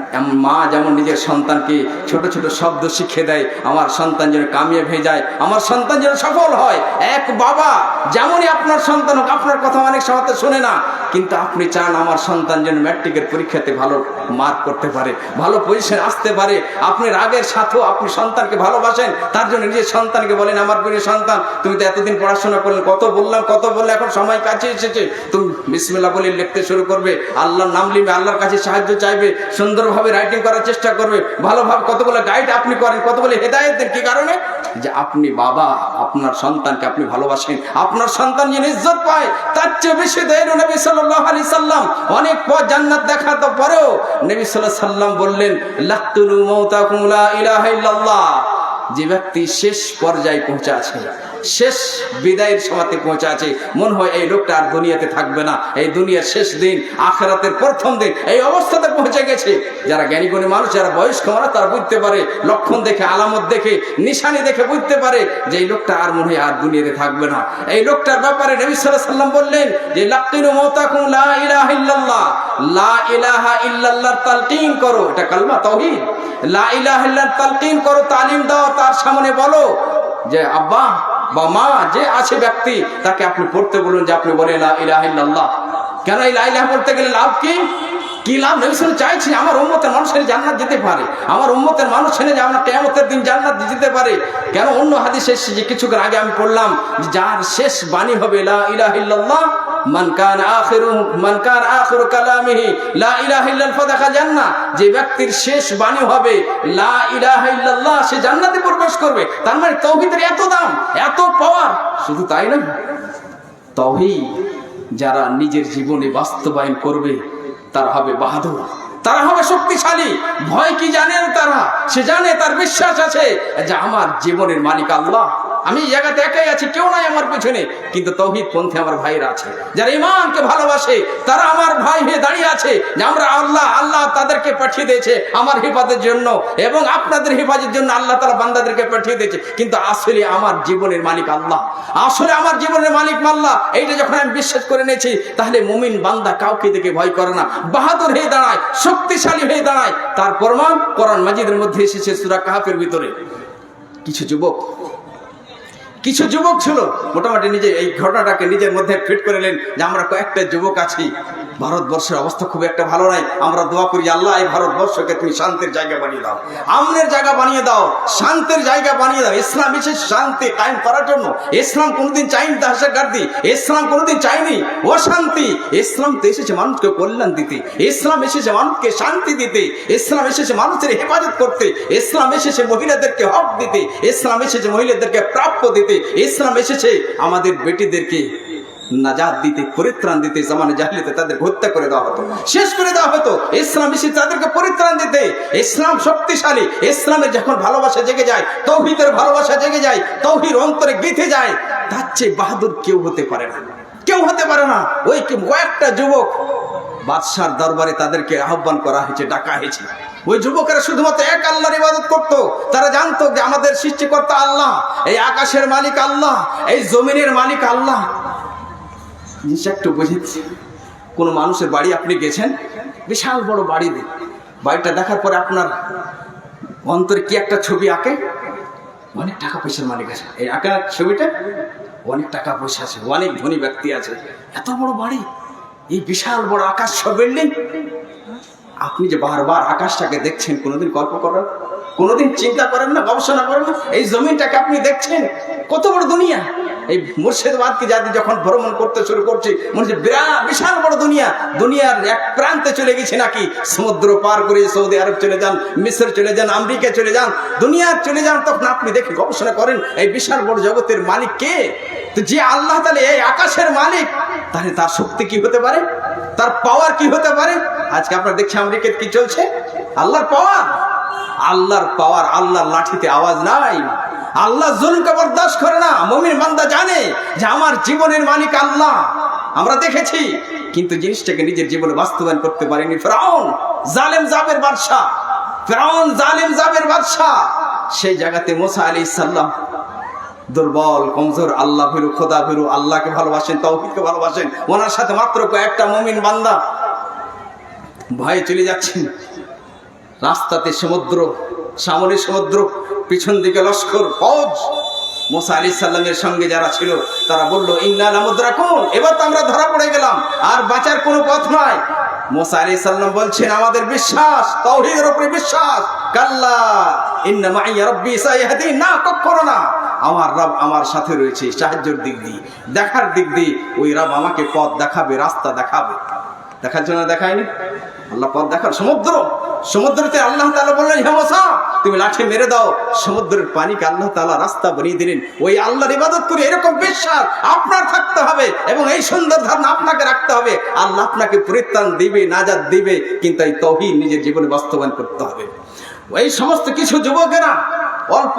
মা যেমন নিজের সন্তানকে ছোট ছোট শব্দ শিখিয়ে দেয়, আমার সন্তান যেন কামিয়াব হয়ে যায়, আমার সন্তান যেন সফল হয়, এক বাবা যেমনই আপনার সন্তান হোক, আপনার কথা অনেক সময় শুনে না, কিন্তু আপনি চান আমার সন্তান যেন ম্যাট্রিকের পরীক্ষাতে ভালো মার্ক করতে পারে, ভালো পজিশনে আসতে পারে। আপনি রাগের সাথেও আপনি সন্তানকে ভালোবাসেন, তার জন্য নিজের সন্তানকে বলেন, আমার প্রিয় সন্তান তুমি তো এতদিন পড়াশোনা করলেন, কত বললাম, এখন সময় কাছে এসেছে, তুমি বিসমিল্লাহ বলে লিখতে শুরু করবে, আল্লাহর নাম নিবে, আল্লাহর কাছে সাহায্য চাইবে, সুন্দরভাবে রাইটিং করার চেষ্টা করবে, ভালোভাবে কতগুলো গাইড আপনি করেন, কতগুলো হেদায়েত দেন। কি কারণে? যে আপনি বাবা, আপনার সন্তানকে আপনি ভালোবাসেন, আপনার সন্তান যেন ইজ্জত পায়, তার চেয়ে বেশি দেয় নবী সাল্লাল্লাহু আলাইহি সাল্লাম। অনেক পথ জান্নাত দেখার পরেও নবী সাল্লাল্লাহু আলাইহি সাল্লাম বললেন, লাতুলু মাউতাকুম লা ইলাহা ইল্লাল্লাহ। যে ব্যক্তি শেষ পর্যায়ে পৌঁছে আছে, শেষ বিদায়ের সময়তে পৌঁছে আছে, মনে হয় এই লোকটা আর দুনিয়াতে থাকবে না, এই দুনিয়ার শেষ দিন, আখিরাতের প্রথম দিন, এই অবস্থাতে পৌঁছে গেছে। যারা জ্ঞানীগুণী মানুষ, যারা বয়স্ক মানুষ, তারা বুঝতে পারে, লক্ষণ দেখে, আলামত দেখে, নিশানি দেখে বুঝতে পারে যে এই লোকটা আর মনে হয় আর দুনিয়াতে থাকবে না। এই লোকটার ব্যাপারে নবী সাল্লাল্লাহু আলাইহি সাল্লাম বললেন যে লাকিনু মাউতাকুম লা ইলাহা ইল্লাল্লাহ, লা ইলাহা ইল্লাল্লাহর তালকিন করো, এটা কালমা তাওহীদ। লা ইলাহা ইল্লাল্লাহর তালকিন করো, তালিম দাও, তার সামনে বলো যে আব্বা বা মা যে আছে ব্যক্তি, তাকে আপনি পড়তে বলুন যে আপনি বলে লা ইলাহা ইল্লাল্লাহ। কেন এই লা ইলাহা বলতে গেলে লাভ কি? কি লাভ? নবী সাল্লাল্লাহু আলাইহি ওয়াসাল্লাম চাইছি আমার উম্মতের মানুষ জান্নাত যেতে পারে, আমার উম্মতের মানুষ যেন আমরা কিয়ামতের দিন জান্নাত যেতে পারে। কেন? অন্য হাদিসে যে কিছুক্ষণ আগে আমি পড়লাম, যার শেষ বাণী হবে লা ইলাহা ইল্লাল্লাহ, মান কানা আখিরু কালামিহি লা ইলাহা ইল্লাল্লাহ ফাদাখাল জান্নাহ। যে ব্যক্তির শেষ বাণী হবে লা ইলাহা ইল্লাল্লাহ, সে জান্নাতে প্রবেশ করবে। তার মানে তাওহীদের এত দাম, এত পাওয়ার। শুধু তাই না, তাওহীদ যারা নিজের জীবনে বাস্তবায়ন করবে তারা হবে বাহাদুর, তারা হবে শক্তিশালী। ভয় কি জানেন তারা? সে জানে, তার বিশ্বাস আছে যে আমার জীবনের মালিক আল্লাহ, আমি এই জায়গাতে একাই আছি, কেউ নাই আমার পেছনে, কিন্তু তাওহীদ পন্থী আমার ভাইরা আছে, যারা ঈমানকে ভালোবাসে, তারা আমার ভাই হয়ে দাঁড়িয়ে আছে যে আমরা আল্লাহ তাদেরকে পাঠিয়ে দিয়েছে আমার হেফাজতের জন্য, এবং আপনাদের হেফাজতের জন্য আল্লাহ তাআলা বান্দাদেরকে পাঠিয়ে দিয়েছে। কিন্তু আসলে আমার জীবনের মালিক আল্লাহ, আসলে আমার জীবনের মালিক আল্লাহ। এইটা যখন আমি বিশ্বাস করে নিয়েছি, তাহলে মুমিন বান্দা কাউকে দেখে ভয় করে না, বাহাদুর হয়ে দাঁড়ায়, শক্তিশালী হয়ে দাঁড়ায়। তার প্রমাণ কোরআন মাজিদের মধ্যে এসেছে সূরা কাহফের ভিতরে। কিছু যুবক ছিল, মোটামুটি নিজে এই ঘটনাটাকে নিজের মধ্যে ফিট করে নিলেন যে আমরা কয়েকটা যুবক আছি, ভারতবর্ষের অবস্থা খুব একটা ভালো নাই, আমরা দোয়া করি আল্লাহ এই ভারতবর্ষকে তুমি শান্তির জায়গা বানিয়ে দাও, আমনের জায়গা বানিয়ে দাও, শান্তির জায়গা বানিয়ে দাও। ইসলাম বিশেষ শান্তি কায়েম করার জন্য ইসলাম কোনোদিন চাইনি দহশতগর্দি, ইসলাম কোনোদিন চাইনি অশান্তি। ইসলাম তো এসেছে মানুষকে কল্যাণ দিতে, ইসলাম এসেছে মানুষকে শান্তি দিতে, ইসলাম এসেছে মানুষের হেফাজত করতে, ইসলাম এসেছে মহিলাদেরকে হক দিতে, ইসলাম এসেছে মহিলাদেরকে প্রাপ্য দিতে, ইসলাম এসেছে আমাদের বেটিদেরকে নাজাত দিতে, পরিত্রাণ দিতে। জামানে জাহিলিয়াতে তাদের হত্যা করে দেওয়া হতো, শেষ করে দেওয়া হতো। ইসলাম এসে তাদেরকে পরিত্রাণ দিতে। ইসলাম শক্তিশালী। ইসলামের যখন ভালোবাসা জেগে যায়, তাওহীদের ভালোবাসা জেগে যায়, তাওহীদ অন্তরে গেঁথে যায়, তার চেয়ে বাহাদুর কেউ হতে পারে না, কেউ হতে পারে না। ওই কয়েকটা যুবক বাদশার দরবারে তাদেরকে আহ্বান করা হয়েছে, ডাকা হয়েছে। ওই যুবকেরা শুধুমাত্র এক আল্লাহর ইবাদত করত। তারা জানতো যে আমাদের সৃষ্টিকর্তা আল্লাহ, এই আকাশের মালিক আল্লাহ, এই জমিনের মালিক আল্লাহ। জিনিসটা একটু বুঝেছি। কোনো মানুষের বাড়ি আপনি গেছেন, বিশাল বড় বাড়ি, বাড়িটা দেখার পরে আপনার অন্তরে কি একটা ছবি আঁকে? অনেক টাকা পয়সার মালিক আছে, এই আঁকা ছবিটা অনেক টাকা পয়সা আছে, অনেক ধনী ব্যক্তি আছে, এত বড় বাড়ি, এই বিশাল বড় আকাশ, সব বিল্ডিং। আপনি যে বারবার আকাশটাকে দেখছেন, কোনোদিন গল্প করেন, কোনোদিন চিন্তা করেন না, গবেষণা করেন না? এই জমিনটাকে আপনি দেখছেন, কত বড় দুনিয়া, এই মুর্শিদাবাদকে যাতে যখন ভ্রমণ করতে শুরু করছি মনে হচ্ছে বিশাল বড় দুনিয়ার এক প্রান্তে চলে গেছে নাকি। সমুদ্র পার করে সৌদি আরব চলে যান, মিশর চলে যান, আমেরিকা চলে যান, দুনিয়ার চলে যান, তখন আপনি দেখে গবেষণা করেন এই বিশাল বড় জগতের মালিক কে। তো যে আল্লাহ তাআলা এই আকাশের মালিক, তাহলে তার শক্তি কি হতে পারে, তার পাওয়ার কি হতে পারে। আজকে আপনারা দেখছেন আমেরিকাতে কি চলছে, আল্লাহর পাওয়ার, আল্লাহর লাঠিতে আওয়াজ নাই। আল্লাহ জুলুমকে বরদাস্ত করে না। মুমিন বান্দা জানে যে আমার জীবনের মালিক আল্লাহ, আমরা দেখেছি, কিন্তু জিনিসটাকে নিজের জীবনে বাস্তবায়ন করতে পারেনি। ফিরআউন জালেম জাবের বাদশা, সেই জায়গাতে মুসা আলাইহিস সালাম দুর্বল কমজোর, আল্লাহ ভীরু, খোদা ভীরু, আল্লাহকে ভালোবাসেন, তাওহীদকে ভালোবাসেন। ওনার সাথে মাত্র কয়েকটা মুমিন বান্দা ভয়ে চলে যাচ্ছেন। রাস্তাতে সমুদ্র, সামনে সমুদ্র, পিছন দিকে লস্কর ফৌজ। মুসা আলাইহিস সালামের সঙ্গে যারা ছিল তারা বলল, ইন্না লামুদরাকুন, এবার তো আমরা ধরা পড়ে গেলাম, আর বাঁচার কোনো পথ নাই। মুসা আলাইহিস সালাম বলছেন, আমাদের বিশ্বাস, তাওহীদের উপরে বিশ্বাস। কাল্লা ইন্না মাইয়া রাব্বি সায়াহদিন, না, কখনো না, আমার রব আমার সাথে রয়েছে, সাহায্যের দিক দিয়ে, দেখার দিক দিয়ে ওই রব আমাকে পথ দেখাবে, রাস্তা দেখাবে। দেখার জন্য দেখায়নি, আল্লাহ পথ দেখার। সমুদ্রতে আল্লাহ তাআলা বললেন, হে মুসা, তুমি লাঠি মেরে দাও, সমুদ্রের পানিকে আল্লাহ তাআলা রাস্তা বানিয়ে দিলেন। ওই আল্লাহর ইবাদত করে এরকম বিশ্বাস আপনার থাকতে হবে, এবং এই সুন্দর ধারণা আপনাকে রাখতে হবে, আল্লাহ আপনাকে পরিত্রাণ দিবে, নাজাত দিবে, কিন্তু এই তাওহীদ নিজের জীবনে বাস্তবায়ন করতে হবে। এই সমস্ত কিছু যুবকেরা, অল্প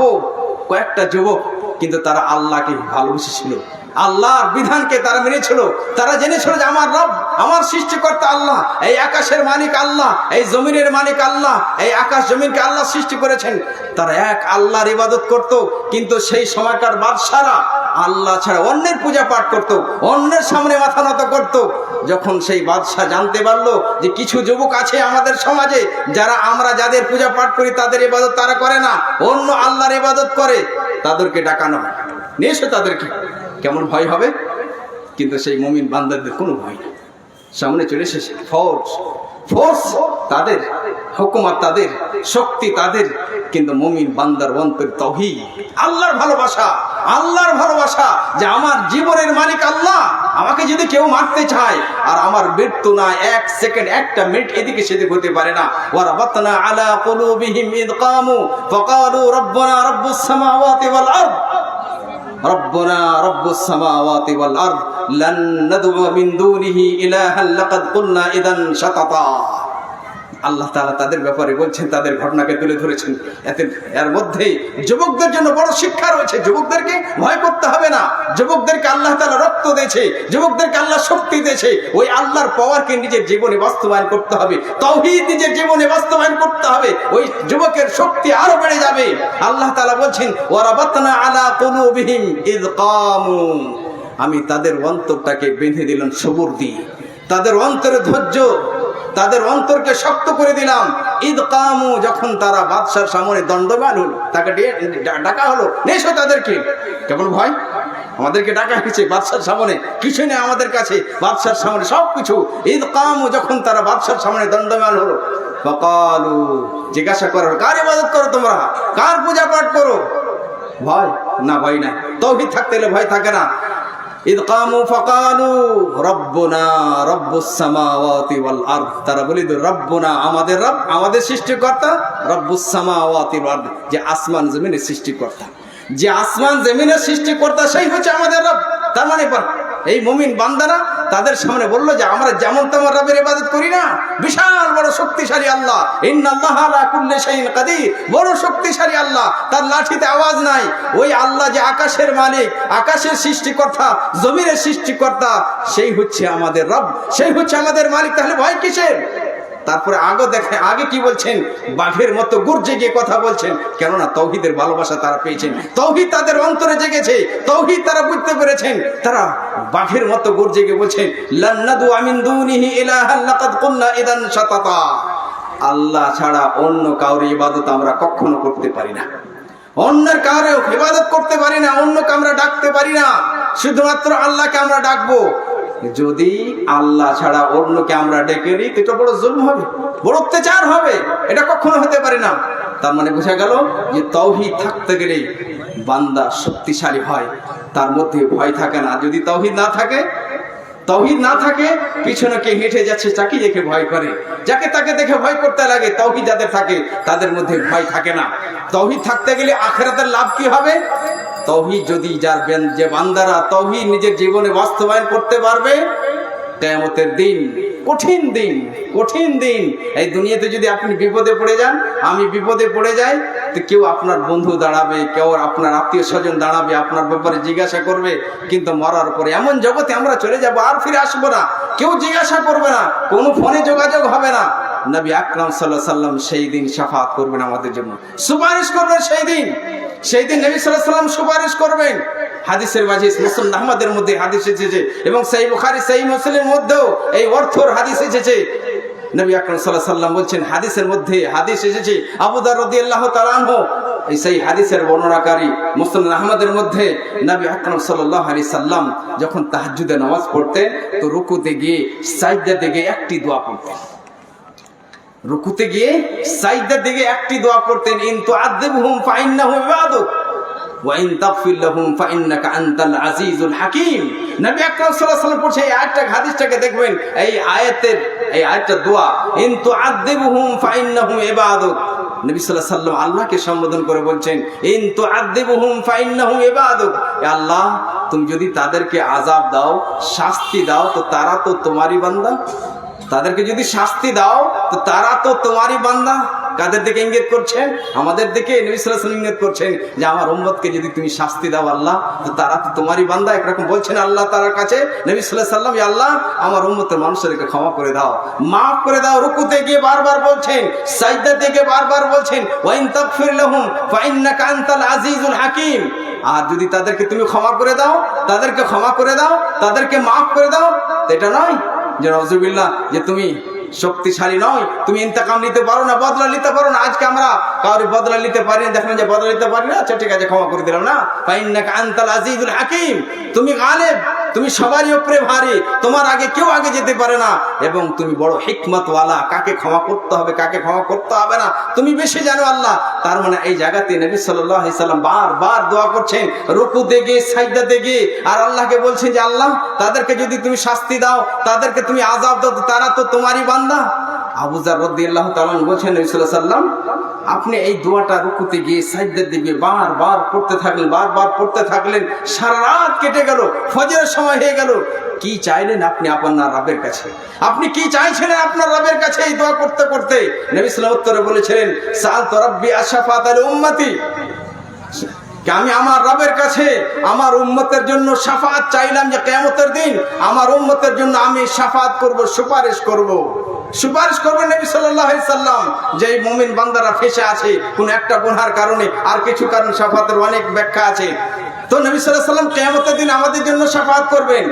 কয়েকটা যুবক, কিন্তু তারা আল্লাহকে ভালোবেসেছিল, আল্লাহর বিধানকে তারা মেনেছিল। তারা জেনেছিল যে আমার রব, আমার সৃষ্টিকর্তা আল্লাহ, এই আকাশের মালিক আল্লাহ, এই জমিনের মালিক আল্লাহ, এই আকাশ জমিনকে আল্লাহ সৃষ্টি করেছেন। তারা এক আল্লাহর ইবাদত করত, কিন্তু সেই সময়কার বাদশারা আল্লাহ ছাড়া অন্যের পূজা পাঠ করত, অন্যের সামনে মাথা নত করত। যখন সেই বাদশা জানতে পারলো যে কিছু যুবক আছে আমাদের সমাজে, যারা আমরা যাদের পূজা পাঠ করি তাদের ইবাদত তারা করে না, অন্য আল্লাহর ইবাদত করে, তাদেরকে ডাকানো হয়, নিয়ে এসে তাদেরকে, কেমন ভয় হবে। কিন্তু সেই মুমিন বান্দাদের কোনো ভয় নেই, সামনে চলে এসেছে ফোর্স তাদের, হুকুমত তাদের, শক্তি তাদের, কিন্তু মুমিন বান্দার অন্তরে তাওহীদ, আল্লাহর ভালোবাসা যে আমার জীবনের মালিক আল্লাহ, আমাকে যদি কেউ মারতে চায় আর আমার মৃত্যু না, এক সেকেন্ড, একটা মিনিট এদিকে সেদিকে হতে পারে না। ওয়ারাবাতনা আলা কুলুবিহিম ইয কামু ফাকালু রব্বানা রব্বুস সামাওয়াতি ওয়াল আরদ, রব্বানা রব্বুস সামাওয়াতি ওয়াল আরদ লান নাদ'উ মিন দুনিহি ইলাহান লাকাদ কুলনা ইদান শাতাতা। আল্লাহ তাআলা তাদের ব্যাপারে বলছেন, তাদের ঘটনাকে তুলে ধরেছেন। এর মধ্যে যুবকদের জন্য বড় শিক্ষা রয়েছে। যুবকদেরকে ভয় করতে হবে না, যুবকদেরকে আল্লাহ তাআলা রক্ত দিয়েছে, যুবকদেরকে আল্লাহ শক্তি দিয়েছে। ওই আল্লাহর পাওয়ারকে নিজের জীবনে বাস্তবায়ন করতে হবে, তাওহীদ নিজের জীবনে বাস্তবায়ন করতে হবে, ওই যুবকের শক্তি আরো বেড়ে যাবে। আল্লাহ তাআলা বলছেন, ওয়ারাবাতনা আলা কুলুবিহিম ইয কামু, আমি তাদের অন্তরটাকে বেঁধে দিলাম সবুর দিয়ে, তাদের অন্তরে ধৈর্য, তাদের অন্তরকে শক্ত করে দিলাম। ইদ কামু, যখন তারা বাদশার সামনে দণ্ডবান হলো, তাকে ডাকা হলো, নেশো তাদেরকে, কেমন ভয়, আমাদেরকে ডাকা হয়েছে বাদশার সামনে, কিছু নেই আমাদের কাছে, বাদশার সামনে সবকিছু। ইদ কামু, যখন তারা বাদশার সামনে দণ্ডবান হলো, ফাকালু, জিজ্ঞাসা করো, কার ইবাদত করো তোমরা, কার পূজা পাঠ করো? ভয় না, ভয় না, তাওহীদ থাকতে হলে ভয় থাকে না। ইদ কামু ফাকালু রব্বুনা রব্বুস সামাওয়াতি ওয়াল আরদ, তারা বলিত রব্বুনা, আমাদের রব, আমাদের সৃষ্টিকর্তা, রব্বুস সামাওয়াতি ওয়াল আরদ, যে আসমান জমিনের সৃষ্টিকর্তা, যে আসমান জমিনের সৃষ্টিকর্তা সেই হচ্ছে আমাদের রব। তার মানে এই মুমিন বান্দারা তাদের সামনে বললো যে আমরা যেমন তেমন রবের ইবাদত করি না, বিশাল বড় শক্তিশালী আল্লাহ, ইন্নাল্লাহা আলা কুল্লি শাইইন কাদির, বড় শক্তিশালী আল্লাহ, তার লাঠিতে আওয়াজ নাই। ওই আল্লাহ যে আকাশের মালিক, আকাশের সৃষ্টিকর্তা, জমিনের সৃষ্টিকর্তা, সেই হচ্ছে আমাদের রব, সেই হচ্ছে আমাদের মালিক, তাহলে ভয় কিসের? তারপরে আগে কি বলছেন, বাঘের মতো গর্জে গিয়ে কথা বলছেন, কেননা তাওহীদের ভালোবাসা তারা পেয়েছেন, তাওহীদ তাদের অন্তরে জেগেছে, তাওহীদ তারা বুঝতে পেরেছেন। তারা বাঘের মতো গর্জে গিয়ে বলছেন, লান নাদ'উ মিন দুনিহি ইলাহান লাকাদ কুলনা ইদান শাতাতা, আল্লাহ ছাড়া অন্য কাউর ইবাদত আমরা কখনো করতে পারি না, অন্যের কারো ইবাদত করতে পারি না, অন্যকে আমরা ডাকতে পারি না, শুধুমাত্র আল্লাহকে আমরা ডাকবো। যদি আল্লাহ ছাড়া অন্যকে আমরা ডেকে নিই, এটা বড় জুলম হবে, বড় অত্যাচার হবে, এটা কখনো হতে পারে না। তার মানে বোঝা গেল যে তাওহীদ থাকতে গেলে বান্দা শক্তিশালী হয়, তার মধ্যে ভয় থাকে না। যদি তাওহীদ না থাকে পিছনে কে হেঁটে যাচ্ছে তাকে দেখে ভয় করে, যাকে তাকে দেখে ভয় করতে লাগে। তাওহীদ যাদের থাকে তাদের মধ্যে ভয় থাকে না। তাওহীদ থাকতে গেলে আখিরাতের লাভ কি হবে? তাওহীদ যদি যে বান্দারা তাওহীদ নিজের জীবনে বাস্তবায়ন করতে পারবে, কিয়ামতের দিন কঠিন দিন। এই দুনিয়াতে যদি আপনি বিপদে পড়ে যান, আমি বিপদে পড়ে যাই, তো কেউ আপনার বন্ধু দাঁড়াবে, কেউ আপনার আত্মীয় স্বজন দাঁড়াবে, আপনার ব্যাপারে জিজ্ঞাসা করবে। কিন্তু মরার পরে এমন জগতে আমরা চলে যাব, আর ফিরে আসবো না, কেউ জিজ্ঞাসা করবে না, কোনো ফোনে যোগাযোগ হবে না। নবী আকরাম সাল্লাল্লাহু আলাইহি সাল্লাম সেই দিন শাফাআত করবেন আমাদের জন্য, সুপারিশ করবেন। সেই দিন নবী সাল্লাল্লাহু আলাইহি সাল্লাম সুপারিশ করবেন। হাদিসের মাঝে মুসনাদ আহমদের মধ্যে হাদিস এসেছে এবং সহিহ বুখারী সহিহ মুসলিমের মধ্যেও এই অর্থর হাদিস এসেছে। নবী আকরাম সাল্লাল্লাহু আলাইহি সাল্লাম বলছেন, হাদিসের মধ্যে হাদিস এসেছে, আবু দার রাদিয়াল্লাহু তাআলা আনহু এই সেই হাদিসের বর্ণনাকারী মুসনাদ আহমদের মধ্যে, নবী আকরাম সাল্লাল্লাহু আলাইহি সাল্লাম যখন তাহাজ্জুদে নামাজ পড়তেন তো রুকুতে গিয়ে সাজদাতে গিয়ে একটি দোয়া পড়তেন। রুকুতে গিয়ে সাজদাতে গিয়ে একটি দোয়া পড়তেন, ইন তুআযিবহুম ফাইন্নাহুম ইবাদুক ওয়া ইন তাগফির লাহুম ফাইন্নাকা আনতাল আজিজুল হাকীম। নবী আকরাম সাল্লাল্লাহু আলাইহি সাল্লাম পড়ছে এই আয়াতটা, হাদিসটাকে দেখবেন, এই আয়াতটা দোয়া, ইন তুআযিবহুম ফাইন্নাহুম ইবাদুক। নবী সাল্লাল্লাহু আলাইহি সাল্লাম আল্লাহকে সম্বোধন করে বলছেন, ইন তুআযিবহুম ফাইন্নাহুম ইবাদুক, হে আল্লাহ তুমি যদি তাদেরকে আযাব দাও, শাস্তি দাও, তো তারা তো তোমারই বান্দা। তাদেরকে যদি শাস্তি দাও তো তারা তো তোমারই বান্দা। কাদের দিকে ইঙ্গিত করছেন? আমাদের দিকে। নবী সাল্লাল্লাহু আলাইহি ওয়াসাল্লাম ইঙ্গিত করছেন যে আমার উম্মতকে যদি তুমি শাস্তি দাও আল্লাহ, তো তারা তো তোমারই বান্দা। একরকম বলছেন আল্লাহ তাআলার কাছে নবী সাল্লাল্লাহু আলাইহি ওয়াসাল্লাম, ইয়া আল্লাহ আমার উম্মতের মানুষদেরকে ক্ষমা করে দাও, মাফ করে দাও। রুকুতে গিয়ে বারবার বলছেন, সাজদাতে গিয়ে বারবার বলছেন, ওয়া ইন তাগফির লাহুম ফাইন্নাকা আনতাল আজিজুল হাকীম। আর যদি তাদেরকে তুমি ক্ষমা করে দাও, তাদেরকে মাফ করে দাও, তো এটা নয় যে নাউযুবিল্লাহ যে তুমি শক্তিশালী নয়, তুমি ইন্তেকাম নিতে পারো না, বদলা নিতে পারো না। আজকে আমরা কাউরে বদলা নিতে পারি না, দেখেন যে বদলা নিতে পারি না, আচ্ছা ঠিক আছে ক্ষমা করে দিলাম না। ফাইন্নাকা আনতাল আজিজুল হাকীম, তুমি গালিব, তুমি সবারই উপরে ভারী, তোমার আগে কেউ আগে যেতে পারে না, এবং তুমি বড় হিকমতওয়ালা, কাকে ক্ষমা করতে হবে কাকে ক্ষমা করতে হবে না তুমি বেশি জানো আল্লাহ। তার মানে এই জায়গাতে নবী সাল্লাল্লাহু আলাইহি সাল্লাম বারবার দোয়া করছেন, রুকুতে গিয়ে সাজদাতে গিয়ে, আর আল্লাহকে বলছেন যে আল্লাহ তাদেরকে যদি তুমি শাস্তি দাও, তাদেরকে তুমি আযাব দাও, তো তারা তো তোমারই বান্দা। আবু যার রাদিয়াল্লাহু তাআলা বলছেন, নবী সাল্লাল্লাহু আলাইহি সাল্লাম আপনি এই দোয়াটা রুকুতে গিয়ে সাজদাতে গিয়ে বারবার পড়তে থাকলেন, সারা রাত কেটে গেল, ফজরের সময় হয়ে গেল। কি চাইলেন আপনি আপনার রবের কাছে? আপনি কি চাইছিলেন আপনার রবের কাছে এই দোয়া করতে করতে? নবী সাল্লাল্লাহু আলাইহি ওয়াসাল্লাম উত্তরে বলেছিলেন, সাআলতু রাব্বি আশ-শাফাআত উম্মতি, আমি আমার রবের কাছে আমার উম্মতের জন্য শাফাআত চাইলাম, যে কিয়ামতের দিন আমার উম্মতের জন্য আমি শাফাআত করব, সুপারিশ করবেন নবী সাল্লাল্লাহু আলাইহি সাল্লাম। যে মুমিন বান্দারা ফেঁসে আছে কোন একটা গুনাহের কারণে, আর কিছু কারণ, শাফাআতের অনেক ব্যাখ্যা আছে, তো নবী সাল্লাল্লাহু আলাইহি সাল্লাম কিয়ামতের দিন আমাদের জন্য শাফাআত করবেন।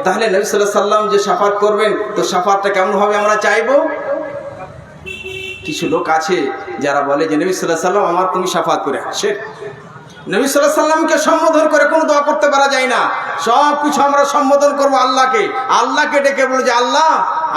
তাহলে নবী সাল্লাল্লাহু আলাইহি সাল্লাম যে শাফাআত করবেন, তো শাফাআতটা কেমন হবে আমরা চাইবো? কিছু লোক আছে যারা বলে যে নবী সাল্লাল্লাহু আলাইহি সাল্লাম আমার তুমি শাফাআত করে আসে। নবী সাল্লাল্লাহু আলাইহি সাল্লামকে সম্বোধন করে কোনো দোয়া করতে পারা যায় না। সব কিছু আমরা সম্বোধন করবো আল্লাহকে ডেকে বলে যে আল্লাহ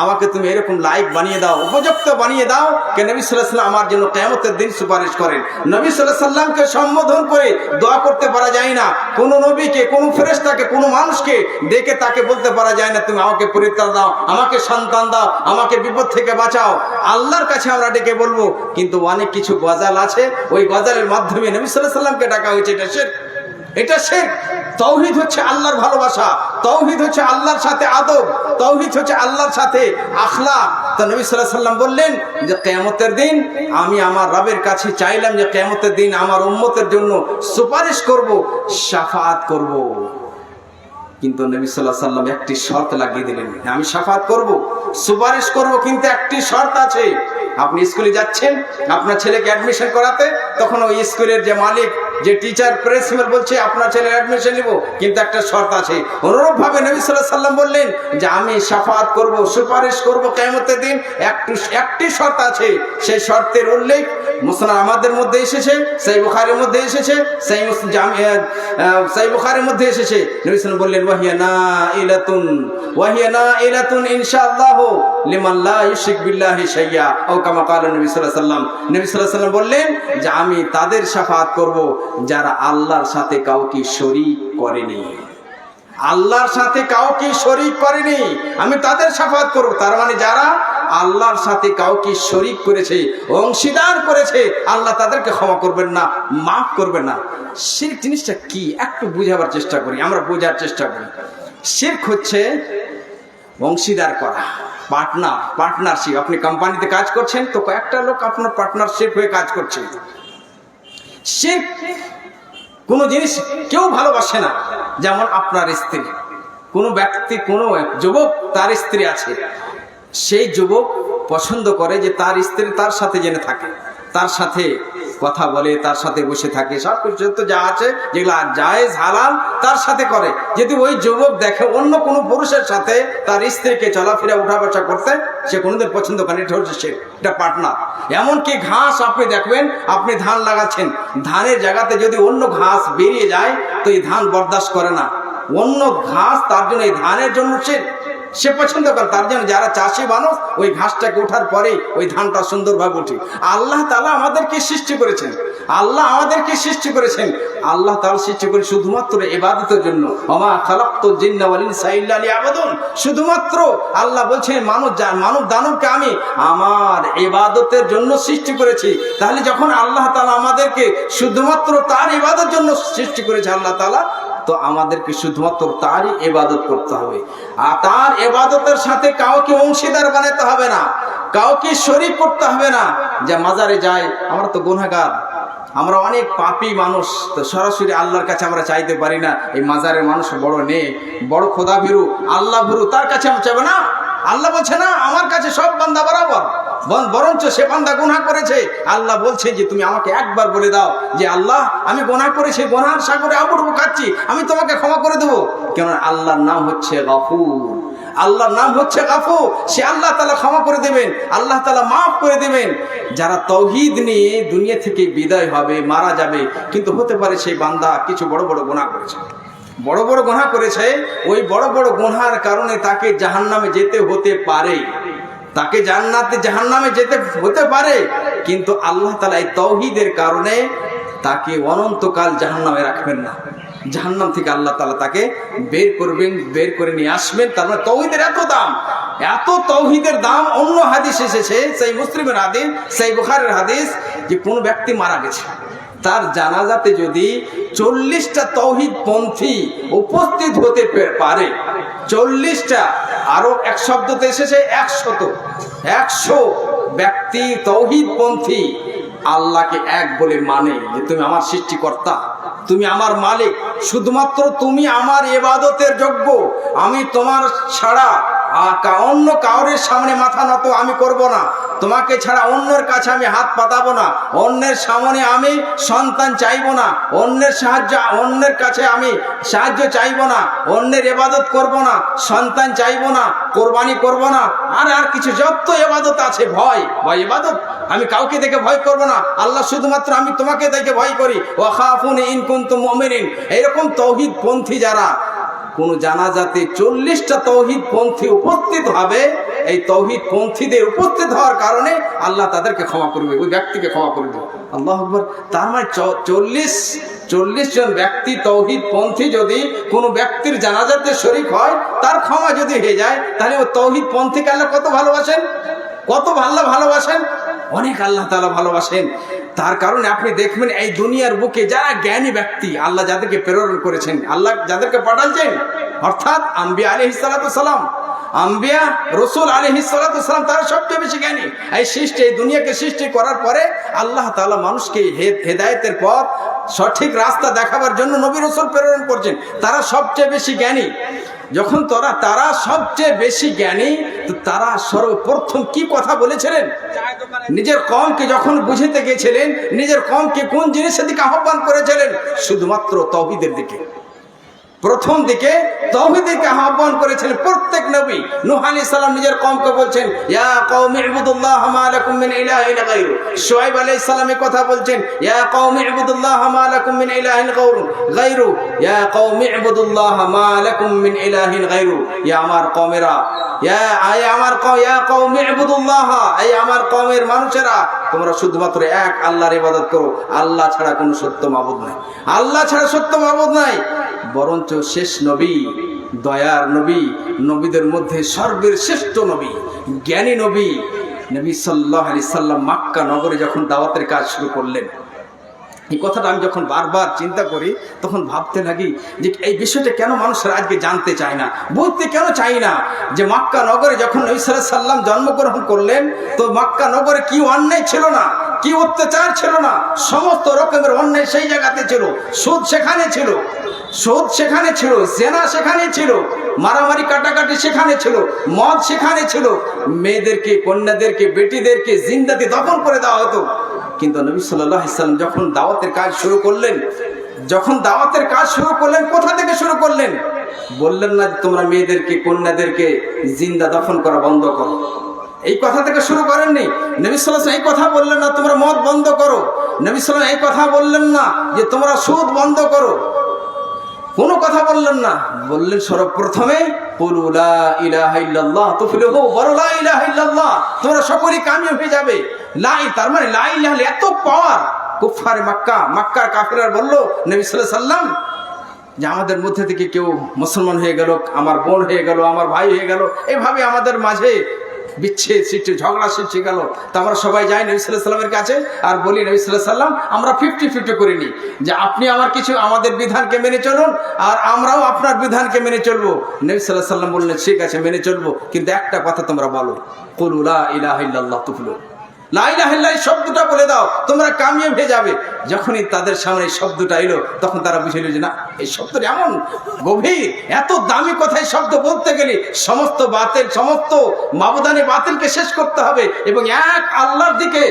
আমাকে তুমি এরকম লাইক বানিয়ে দাও, উপযুক্ত বানিয়ে দাও, কে নবী সাল্লাল্লাহু আলাইহি সাল্লাম আমার জন্য কিয়ামতের দিন সুপারিশ করেন। নবী সাল্লাল্লাহু আলাইহি সাল্লামকে সম্বোধন করে দোয়া করতে পারা যায় না। কোনো নবীকে, কোনো ফেরেশতাকে, কোনো মানুষকে ডেকে তাকে বলতে পারা যায় না তুমি আমাকে পরিত্রাণ দাও, আমাকে সন্তান দাও, আমাকে বিপদ থেকে বাঁচাও। আল্লাহর কাছে আমরা ডেকে বলবো। কিন্তু অনেক কিছু গজাল আছে, ওই গজালের মাধ্যমে নবী সাল্লাল্লাহু আলাইহি সাল্লামকে ডাকা হয়েছে, এটা শিরক। তাওহীদ হচ্ছে আল্লাহর ভালোবাসা, তাওহীদ হচ্ছে আল্লাহর সাথে আদব, তাওহীদ হচ্ছে আল্লাহর সাথে আখলাক। তো নবী সাল্লাল্লাহু আলাইহি সাল্লাম বললেন যে কিয়ামতের দিন আমি আমার রবের কাছে চাইলাম যে কিয়ামতের দিন আমার উম্মতের জন্য সুপারিশ করব, শাফাআত করব। কিন্তু নবী সাল্লাল্লাহু আলাইহি সাল্লাম একটি শর্ত লাগিয়ে দিলেন, আমি শাফাআত করব, সুপারিশ করব, কিন্তু একটি শর্ত আছে। আপনি স্কুলে যাচ্ছেন আপনার ছেলেকে অ্যাডমিশন করাতে, তখন ওই স্কুলের যে মালিক, যে টিচার প্রিন্সিপাল বলছে আপনার ছেলে অ্যাডমিশন নিব, কিন্তু একটা শর্ত আছে। অনুরূপ ভাবে নবী সাল্লাল্লাহু আলাইহি সাল্লাম বললেন যে আমি শাফাআত করব, সুপারিশ করব কিয়ামতের দিন। একটি শর্ত আছে, সেই শর্তের উল্লেখ মুসনাদ আমাদের মধ্যে এসেছে, সহিহ বুখারীর মধ্যে এসেছে, সহিহ বুখারীর মধ্যে এসেছে। নবী সাল্লাল্লাহু বললেন ওয়াহিয়া নাইলাতুন ইনশাআল্লাহ লিমান লা ইউশরিক বিল্লাহি শাইয়া আও কামা ক্বালা নবী সাল্লাল্লাহু আলাইহি সাল্লাম। নবী সাল্লাল্লাহু আলাইহি সাল্লাম বললেন যে আমি তাদের শাফাআত করব যারা আল্লাহর সাথে কাউকে শরীক করেনি, আল্লাহর সাথে কাউকে শরীক করেনি, আমি তাদের শাফাআত করব। তার মানে যারা আল্লাহর সাথে কাউকে শরীক করেছে, অংশীদার করেছে, আল্লাহ তাদেরকে ক্ষমা করবেন না, মাফ করবেন না। শিরক জিনিসটা কি একটু বুঝাবার চেষ্টা করি, আমরা বোঝার চেষ্টা করি। শিরক হচ্ছে অংশীদার করা, পার্টনারশিপ। আপনি কোম্পানিতে কাজ করছেন, তো কয়েকটা লোক আপনার পার্টনারশিপ হয়ে কাজ করছে। শিরক কোন জিনিস কেউ ভালোবাসে না, যেমন আপনার স্ত্রী। কোনো ব্যক্তি, কোনো যুবক, তার স্ত্রী আছে, সেই যুবক পছন্দ করে যে তার স্ত্রী তার সাথে জেনে থাকে, তার সাথে কথা বলে, তার সাথে বসে থাকে, সব কিছু তো যা আছে যেগুলো জায়েজ হালাল তার সাথে করে। যদি ওই যুবক দেখে অন্য কোনো পুরুষের সাথে তার স্ত্রীকে চলাফেরা উঠা বসা করতে, সে কোনোদিন পছন্দ করে। এটা হচ্ছে সে, এটা পার্টনার। এমনকি ঘাস আপনি দেখবেন, আপনি ধান লাগাচ্ছেন, ধানের জায়গাতে যদি অন্য ঘাস বেরিয়ে যায় তো এই ধান বরদাস্ত করে না, অন্য ঘাস তার জন্য, এই ধানের জন্য সে পছন্দ করে। তার জন্য যারা চাষি মানুষ, ওই ঘাসটাকে ওঠার পরে ওই ধানটা সুন্দরভাবে উঠে। আল্লাহ তাআলা আমাদেরকে সৃষ্টি করেছেন, আল্লাহ আমাদেরকে সৃষ্টি করেছেন, আল্লাহ তাআলা সৃষ্টি করে শুধুমাত্র ইবাদতের জন্য। ওমা খালাকতুল জিন্না ওয়াল ইনসা ইল্লা লিয়াবুদুন। শুধুমাত্র আল্লাহ বলছেন মানব দানবকে আমি আমার ইবাদতের জন্য সৃষ্টি করেছি। তাহলে যখন আল্লাহ তাআলা আমাদেরকে শুধুমাত্র তার ইবাদতের জন্য সৃষ্টি করেছে আল্লাহ তাআলা, তো আমাদেরকে শুধুমাত্র তারই ইবাদত করতে হবে। আর তার ইবাদতের সাথে কাউকে অংশীদার বানাতে হবে না, কাউকে শরীক করতে হবে না। যে মাজারে যায়, আমরা তো গুনাহগার, আমরা অনেক পাপী মানুষ, তো সরাসরি আল্লাহর কাছে আমরা চাইতে পারি না। এই মাজারের মানুষ বড় নেক, বড় খোদা ভীরু, আল্লাহ ভীরু, তার কাছে আমরা চাইবো না। আল্লাহ বলছে না আমার কাছে সব বান্দা বরাবর, বরঞ্চ সে বান্দা গুনাহ করেছে। আল্লাহ বলছে যে তুমি আমাকে একবার বলে দাও যে আল্লাহ আমি গুনাহ করেছি, গুনাহের সাগরে আবুডুবু খাচ্ছি, আমি তোমাকে ক্ষমা করে দেবো। কেন? আল্লাহর নাম হচ্ছে গফুর, আল্লাহর নাম হচ্ছে গফুর। সে আল্লাহ তাআলা ক্ষমা করে দেবেন, আল্লাহ তাআলা মাফ করে দেবেন। যারা তাওহীদ নিয়ে দুনিয়া থেকে বিদায় হবে, মারা যাবে, কিন্তু হতে পারে সেই বান্দা কিছু বড় বড় গুনাহ করেছে, বড় বড় গুনাহ করেছে, ওই বড় বড় গুনাহের কারণে তাকে জাহান্নামে যেতে হতে পারে, তাকে জাহান্নামে যেতে হতে পারে। কিন্তু আল্লাহ তাআলা এই তাওহীদের কারণে তাকে অনন্তকাল জাহান্নামে রাখবেন না, জাহান্নাম থেকে আল্লাহ তাআলা তাকে বের করবেন, বের করে নিয়ে আসবেন। তার মানে তাওহীদের এত দাম, এত তাওহীদের দাম। অন্য হাদিস এসেছে, সেই মুসলিমের হাদিস, সেই বুখারীর হাদিস, যে কোন ব্যক্তি মারা গেছে, তার জানাজাতে যদি 40টা তাওহীদ পন্থী উপস্থিত হতে পারে, 40টা, আরো এক শব্দতে এসেছে 100 ব্যক্তি তাওহীদ পন্থী আল্লাহকে এক বলে মানে, যে তুমি আমার সৃষ্টিকর্তা, তুমি আমার মালিক, শুধুমাত্র তুমি আমার ইবাদতের যোগ্য, আমি তোমার ছাড়া অন্য কাউরের সামনে মাথা নত আমি করব না, তোমাকে ছাড়া অন্যের কাছে আমি হাত পাতাবো না, অন্যের সামনে আমি সন্তান চাইবো না, অন্যের কাছে আমি সাহায্য চাইবো না, অন্যের ইবাদত করব না, সন্তান চাইবো না, কোরবানি করব না, আর কিছু যত ইবাদত আছে, ভয় ইবাদত, আমি কাউকে দেখে ভয় করব না, আল্লাহ শুধুমাত্র আমি তোমাকে দেখে ভয় করি। ওয়া খাফুনি ইন কুনতুম মুমিনিন। এরকম তাওহীদ পন্থী যারা, কোন জানাজাতে 40টা তাওহীদ পন্থী উপস্থিত হবে, এই তাওহীদ পন্থীদের উপস্থিত হওয়ার কারণে আল্লাহ তাদেরকে ক্ষমা করবে, ওই ব্যক্তিকে ক্ষমা করবে। আল্লাহু আকবার। তার মানে 40 জন ব্যক্তি তাওহীদ পন্থী যদি কোনো ব্যক্তির জানাজাতে শরীক হয়, তার ক্ষমা যদি হয়ে যায়, তাহলে ও তাওহীদ পন্থীকে আল্লাহ কত ভালোবাসেন, কত ভালোবাসেন, অনেক আল্লাহ তাআলা ভালোবাসেন। তার কারণে আপনি দেখবেন এই দুনিয়ার বুকে যারা জ্ঞানী ব্যক্তি, আল্লাহ যাদেরকে প্রেরণ করেছেন, আল্লাহ যাদেরকে পাঠাচ্ছেন, অর্থাৎ আম্বিয়া আলাইহিস সালাতু সালাম, আম্বিয়া রসুল আলাইহিস সালাতু ওয়াস সালাম তারা সবচেয়ে বেশি জ্ঞানী। এই সৃষ্টি, এই দুনিয়াকে সৃষ্টি করার পরে আল্লাহ তাআলা মানুষকে হেদায়েতের পথ, সঠিক রাস্তা দেখাবার জন্য নবী রসুল প্রেরণ করছেন। তারা সবচেয়ে বেশি জ্ঞানী। যখন তারা সবচেয়ে বেশি জ্ঞানী, তো তারা সর্বপ্রথম কি কথা বলেছিলেন? নিজের কওমকে যখন বুঝাতে গেছিলেন, নিজের কওমকে কোন জিনিসের দিকে আহ্বান করেছিলেন? শুধুমাত্র তাওহীদের দিকে। প্রথম দিকে তাওহীদকে আহ্বান করেছিলেন প্রত্যেক নবী। নূহ আলাইহিস সালাম নিজের কওমকে বলছেন, ইয়া কওমি ইবুদুল্লাহ মা লাকুম মিন ইলাহিন গায়রু। শুআয়ব আলাইহিস সালাম এই কথা বলছেন, ইয়া কওমি ইবুদুল্লাহ মা লাকুম মিন ইলাহিন গায়রু, ইয়া কওমি ইবুদুল্লাহ মা লাকুম মিন ইলাহিন গায়রু। ইয়া আমার কওমেরা, ইয়া কওমি ইবুদুল্লাহ, এই আমার কওমের মানুষেরা, তোমরা শুধুমাত্র এক আল্লাহর ইবাদত করো। আল্লাহ ছাড়া কোনো সত্য মাবুদ নাই, আল্লাহ ছাড়া সত্য মাবুদ নাই। বরঞ্চ শেষ নবী, দয়ার নবী, নবীদের মধ্যে সর্বশ্রেষ্ঠ নবী, জ্ঞানী নবী, নবী সাল্লাল্লাহু আলাইহি সাল্লাম মক্কা নগরে যখন দাওয়াতের কাজ শুরু করলেন, এই কথাটা আমি যখন বারবার চিন্তা করি তখন ভাবতে লাগি যে এই বিষয়টা কেন মানুষরা আজকে জানতে চায় না, বুঝতে কেন চায় না, যে মক্কা নগরে যখন নবী সাল্লাল্লাহু আলাইহি সাল্লাম জন্মগ্রহণ করলেন, তো মক্কা নগরে কি অন্যায় ছিল না, কি অত্যাচার ছিল না, সমস্ত রকমের অন্যায় সেই জায়গাতে ছিল। সুদ সেখানে ছিল, জেনা সেখানে ছিল, মারামারি কাটাকাটি সেখানে ছিল, মদ সেখানে ছিল, মেয়েদেরকে, কন্যাদেরকে, বেটিদেরকে জিন্দাতে দফন করে দেওয়া হতো। কিন্তু নবী সাল্লাল্লাহু আলাইহি সাল্লাম যখন দাওয়াতের কাজ শুরু করলেন, কোথা থেকে শুরু করলেন? বললেন না তোমরা মেয়েদেরকে, কন্যাদেরকে জিন্দা দফন করা বন্ধ করো, এই কথা থেকে শুরু করেননি। নবী সাল্লাল্লাহু আলাইহি ওয়াসাল্লাম এই কথা বললেন না তোমরা মদ বন্ধ করো, নবী সাল্লাল্লাহু আলাইহি ওয়াসাল্লাম এই কথা বললেন না যে তোমরা সুদ বন্ধ করো, কোনো কথা বললেন না। বললেন সর্বপ্রথমে কুলু লা ইলাহা ইল্লাল্লাহ তুফলিহু, বলো লা ইলাহা ইল্লাল্লাহ, তোমরা সকলেই কামিয়াব হয়ে যাবে। তার মানে লা ইলাহা এত পাওয়ার। কুফারে মক্কার কাফেররা বলল নবী সাল্লাল্লাহু আলাইহি ওয়াসাল্লাম যে আমাদের মধ্যে থেকে কেউ মুসলমান হয়ে গেল, আমার বোন হয়ে গেল, আমার ভাই হয়ে গেল, এইভাবে আমাদের মাঝে বিচ্ছেদ সৃষ্টি, ঝগড়া সৃষ্টি গেল। তা আমরা সবাই যাই নবী সাল্লাল্লাহু আলাইহি ওয়াসাল্লামের কাছে আর বলি, নবী সাল্লাল্লাহু আলাইহি ওয়াসাল্লাম আমরা 50-50 করে নিই, যে আপনি আমাদের বিধানকে মেনে চলুন আর আমরাও আপনার বিধানকে মেনে চলবো। নবী সাল্লাল্লাহু আলাইহি ওয়াসাল্লাম বললেন ঠিক আছে মেনে চলবো, কিন্তু একটা কথা তোমরা বলো, কুলু লা ইলাহা ইল্লাল্লাহ তুফলিহু, লা ইলাহা ইল্লাল্লাহ শব্দটা বলে দাও, তোমরা কামিয়াব হয়ে যাবে। যখনই তাদের সামনে এই শব্দটা এলো তখন তারা বুঝলো যে না, এই শব্দটা এমন গভীর, এত দামি কথা, এই শব্দ বলতে গেলে সমস্ত বাতিল, সমস্ত মাবুদানি বাতিলকে শেষ করতে হবে এবং এক আল্লাহর দিকে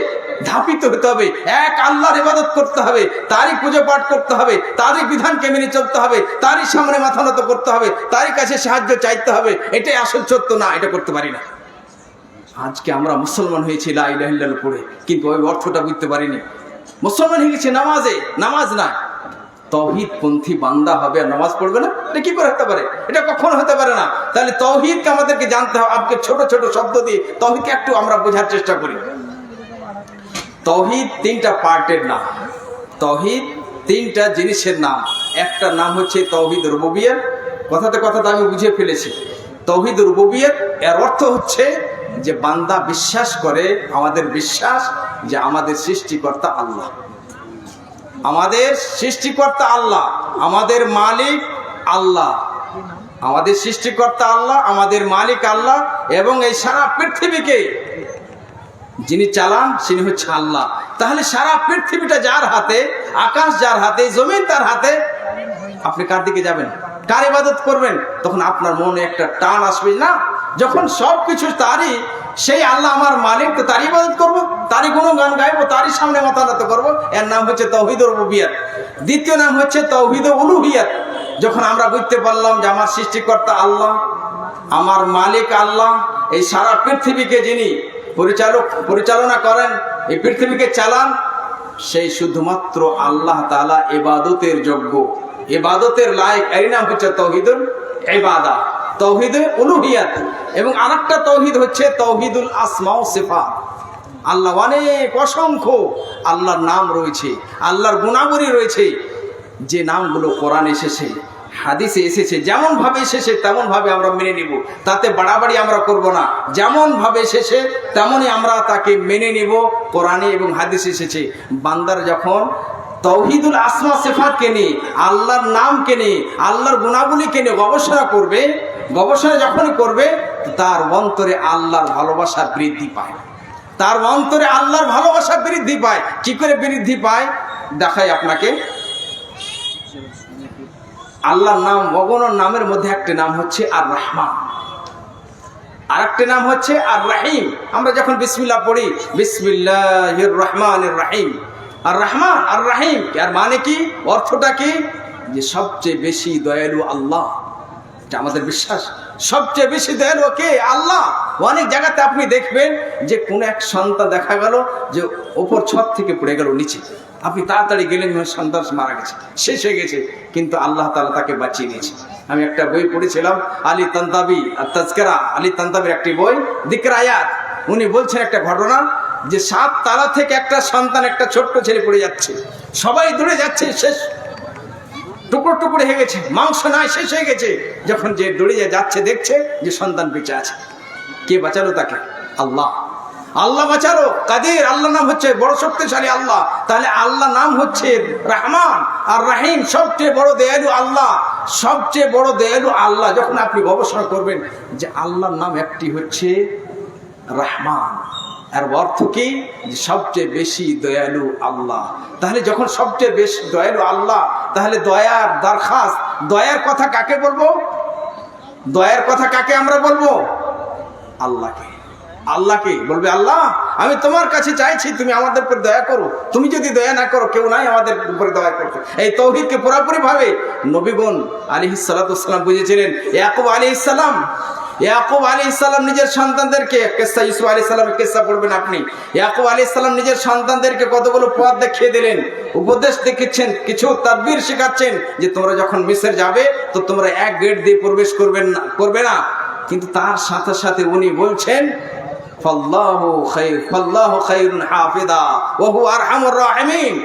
ধাপিত হতে হবে, এক আল্লাহর ইবাদত করতে হবে, তারই পুজো পাঠ করতে হবে, তারই বিধানকে মেনে চলতে হবে, তারই সামনে মাথা নত করতে হবে, তারই কাছে সাহায্য চাইতে হবে। এটাই আসল সত্য। না, এটা করতে পারি না। আজকে আমরা মুসলমান হয়েছি লা ইলাহা ইল্লাল্লাহ পড়ে, কিন্তু ওই অর্থটা বুঝতে পারিনি। মুসলমান হয়ে গেছি নামাজ না, তাওহীদপন্থী বান্দা হবে আর নামাজ পড়বে না, এটা কি করে হতে পারে? এটা কখনো হতে পারে না। তাহলে তাওহীদকে আমাদেরকে জানতে হবে। আজকে ছোট ছোট শব্দ দিয়ে তাওহীদকে একটু আমরা বোঝার চেষ্টা করি। তাওহীদ 3টা পার্টের নাম, তাওহীদ 3টা জিনিসের নাম। একটা নাম হচ্ছে তাওহীদ রুবুবিয়্যাহ, কথাতে আমি বুঝে ফেলেছি। তাওহীদ রুবুবিয়্যাহ এর অর্থ হচ্ছে যে বান্দা বিশ্বাস করে, আমাদের বিশ্বাস যে আমাদের সৃষ্টিকর্তা আল্লাহ, আমাদের সৃষ্টিকর্তা আল্লাহ, আমাদের মালিক আল্লাহ, আমাদের সৃষ্টিকর্তা আল্লাহ, আমাদের মালিক আল্লাহ, এবং এই সারা পৃথিবীকে যিনি চালান তিনি হচ্ছে আল্লাহ। তাহলে সারা পৃথিবীটা যার হাতে, আকাশ যার হাতে, জমিন তার হাতে, আপনি কার দিকে যাবেন, কার ইবাদত করবেন? তখন আপনার মনে একটা টান আসবে না, যখন সবকিছু তারই, সেই আল্লাহ আমার মালিক, তো তারই ইবাদত করবো, তারই গুণগান গাইবো, তারই সামনে মাথা নত করবো। এর নাম হচ্ছে তাওহীদ রুবুবিয়্যাহ। দ্বিতীয় নাম হচ্ছে তাওহীদ উলুহিয়্যাহ। যখন আমরা বুঝতে পারলাম যে আমার সৃষ্টিকর্তা আল্লাহ, আমার মালিক আল্লাহ, এই সারা পৃথিবীকে যিনি পরিচালনা করেন, এই পৃথিবীকে চালান, সেই শুধুমাত্র আল্লাহ তাআলা ইবাদতের যোগ্য, ইবাদতের লায়ক। এর নাম হচ্ছে তাওহীদুল ইবাদাহ, তাওহীদ উলুহিয়্যাহ। এবং আরেকটা তাওহীদ হচ্ছে তাওহীদুল আসমা ও সিফাত। আল্লাহ অনেক, অসংখ্য আল্লাহর নাম রয়েছে, আল্লাহর গুণাবলী রয়েছে, যে নামগুলো কোরআনে এসেছে, হাদিসে এসেছে, যেমন ভাবে এসেছে তেমন ভাবে আমরা মেনে নিব, তাতে বাড়াবাড়ি আমরা করব না। যেমন ভাবে এসেছে তেমনই আমরা তাকে মেনে নিব। কোরআনে এবং হাদিসে এসেছে। বান্দার যখন তাওহীদুল আসমা সিফাতকে নিয়ে, আল্লাহর নামকে নিয়ে, আল্লাহর গুণাবলীকে নিয়ে গবেষণা করবে, গবেষণা যখনই করবে তার অন্তরে আল্লাহর ভালোবাসা বৃদ্ধি পায়, তার অন্তরে আল্লাহর ভালোবাসা বৃদ্ধি পায়। কি করে বৃদ্ধি পায় দেখাই আপনাকে। আল্লাহর নাম, অগণন নামের মধ্যে একটি নাম হচ্ছে আর রহমান, আর একটি নাম হচ্ছে আর রাহিম। আমরা যখন বিসমিল্লাহ পড়ি, বিসমিল্লাহির রহমানির রহিম, আর রহমান আর রাহিম, আর মানে কি, অর্থটা কি, যে সবচেয়ে বেশি দয়ালু আল্লাহ। এটা আমাদের বিশ্বাস, সবচেয়ে বেশি দয়ালু কে? আল্লাহ। অনেক জায়গাতে আপনি দেখবেন যে কোন এক সন্তান দেখা গেল যে ওপর ছত থেকে পড়ে গেল নিচে, আপনি তাড়াতাড়ি গেলেন সন্তান মারা গেছে, শেষ হয়ে গেছে, কিন্তু আল্লাহ তাআলা তাকে বাঁচিয়ে নিয়েছে। আমি একটা বই পড়েছিলাম, আলী তানতাবি আর তাজকিরা, আলী তানতাবির একটি বই, যিকর আয়াত। উনি বলছেন একটা ঘটনা যে 7 তালা থেকে একটা সন্তান, একটা ছোট্ট ছেলে পড়ে যাচ্ছে, সবাই দৌড়ে যাচ্ছে, শেষ, টুকরো টুকরো হয়ে গেছে, মাংস নাই, শেষ হয়ে গেছে। যখন যে দৌড়ে যাচ্ছে দেখছে যে সন্তান বেঁচে আছে, কে বাঁচালো তাকে? আল্লাহ। আল্লাহ বাঁচালো, কাদির। আল্লাহ নাম হচ্ছে বড় শক্তিশালী আল্লাহ। তাহলে আল্লাহ নাম হচ্ছে রহমান আর রাহিম, সবচেয়ে বড় দয়ালু আল্লাহ, সবচেয়ে বড় দয়ালু আল্লাহ। যখন আপনি গবেষণা করবেন যে আল্লাহর নাম একটি হচ্ছে রহমান, আর অর্থ কি, যে সবচেয়ে বেশি দয়ালু আল্লাহ। তাহলে যখন সবচেয়ে বেশি দয়ালু আল্লাহ, তাহলে দয়ার দরখাস্ত, দয়ার কথা কাকে বলবো? দয়ার কথা কাকে আমরা বলবো? আল্লাহকে। আল্লাহকে বলবে, আল্লাহ আমি তোমার কাছে চাইছি, তুমি আমাদের উপর দয়া করো। তুমি যদি দয়া না করো, কেউ নাই আমাদের উপরে দয়া করতে। এই তৌহিদকে পুরোপুরি ভাবে নবীগণ আলাইহিস সালাতু ওয়াস সালাম বুঝেছিলেন। ইয়াকুব আলাইহিস সালাম, ইয়াকুব আলাইহিস সালাম নিজের সন্তানদেরকে, কিসসা ইউসুফ আলাইহিস সালামের কিসসা পড়বেন আপনি। ইয়াকুব আলাইহিস সালাম নিজের সন্তানদেরকে কতগুলো পথ দেখিয়ে দিলেন, উপদেশ দেখিয়েছেন, কিছু তাদবীর শেখাচ্ছেন যে তোমরা যখন মিসর যাবে তো তোমরা এক গেট দিয়ে প্রবেশ করবে না। কিন্তু তার সাথে সাথে উনি বলছেন, ফাল্লাহু খায়রুন হাফিদা ওয়া হুয়া আরহামুর রাহিমিন।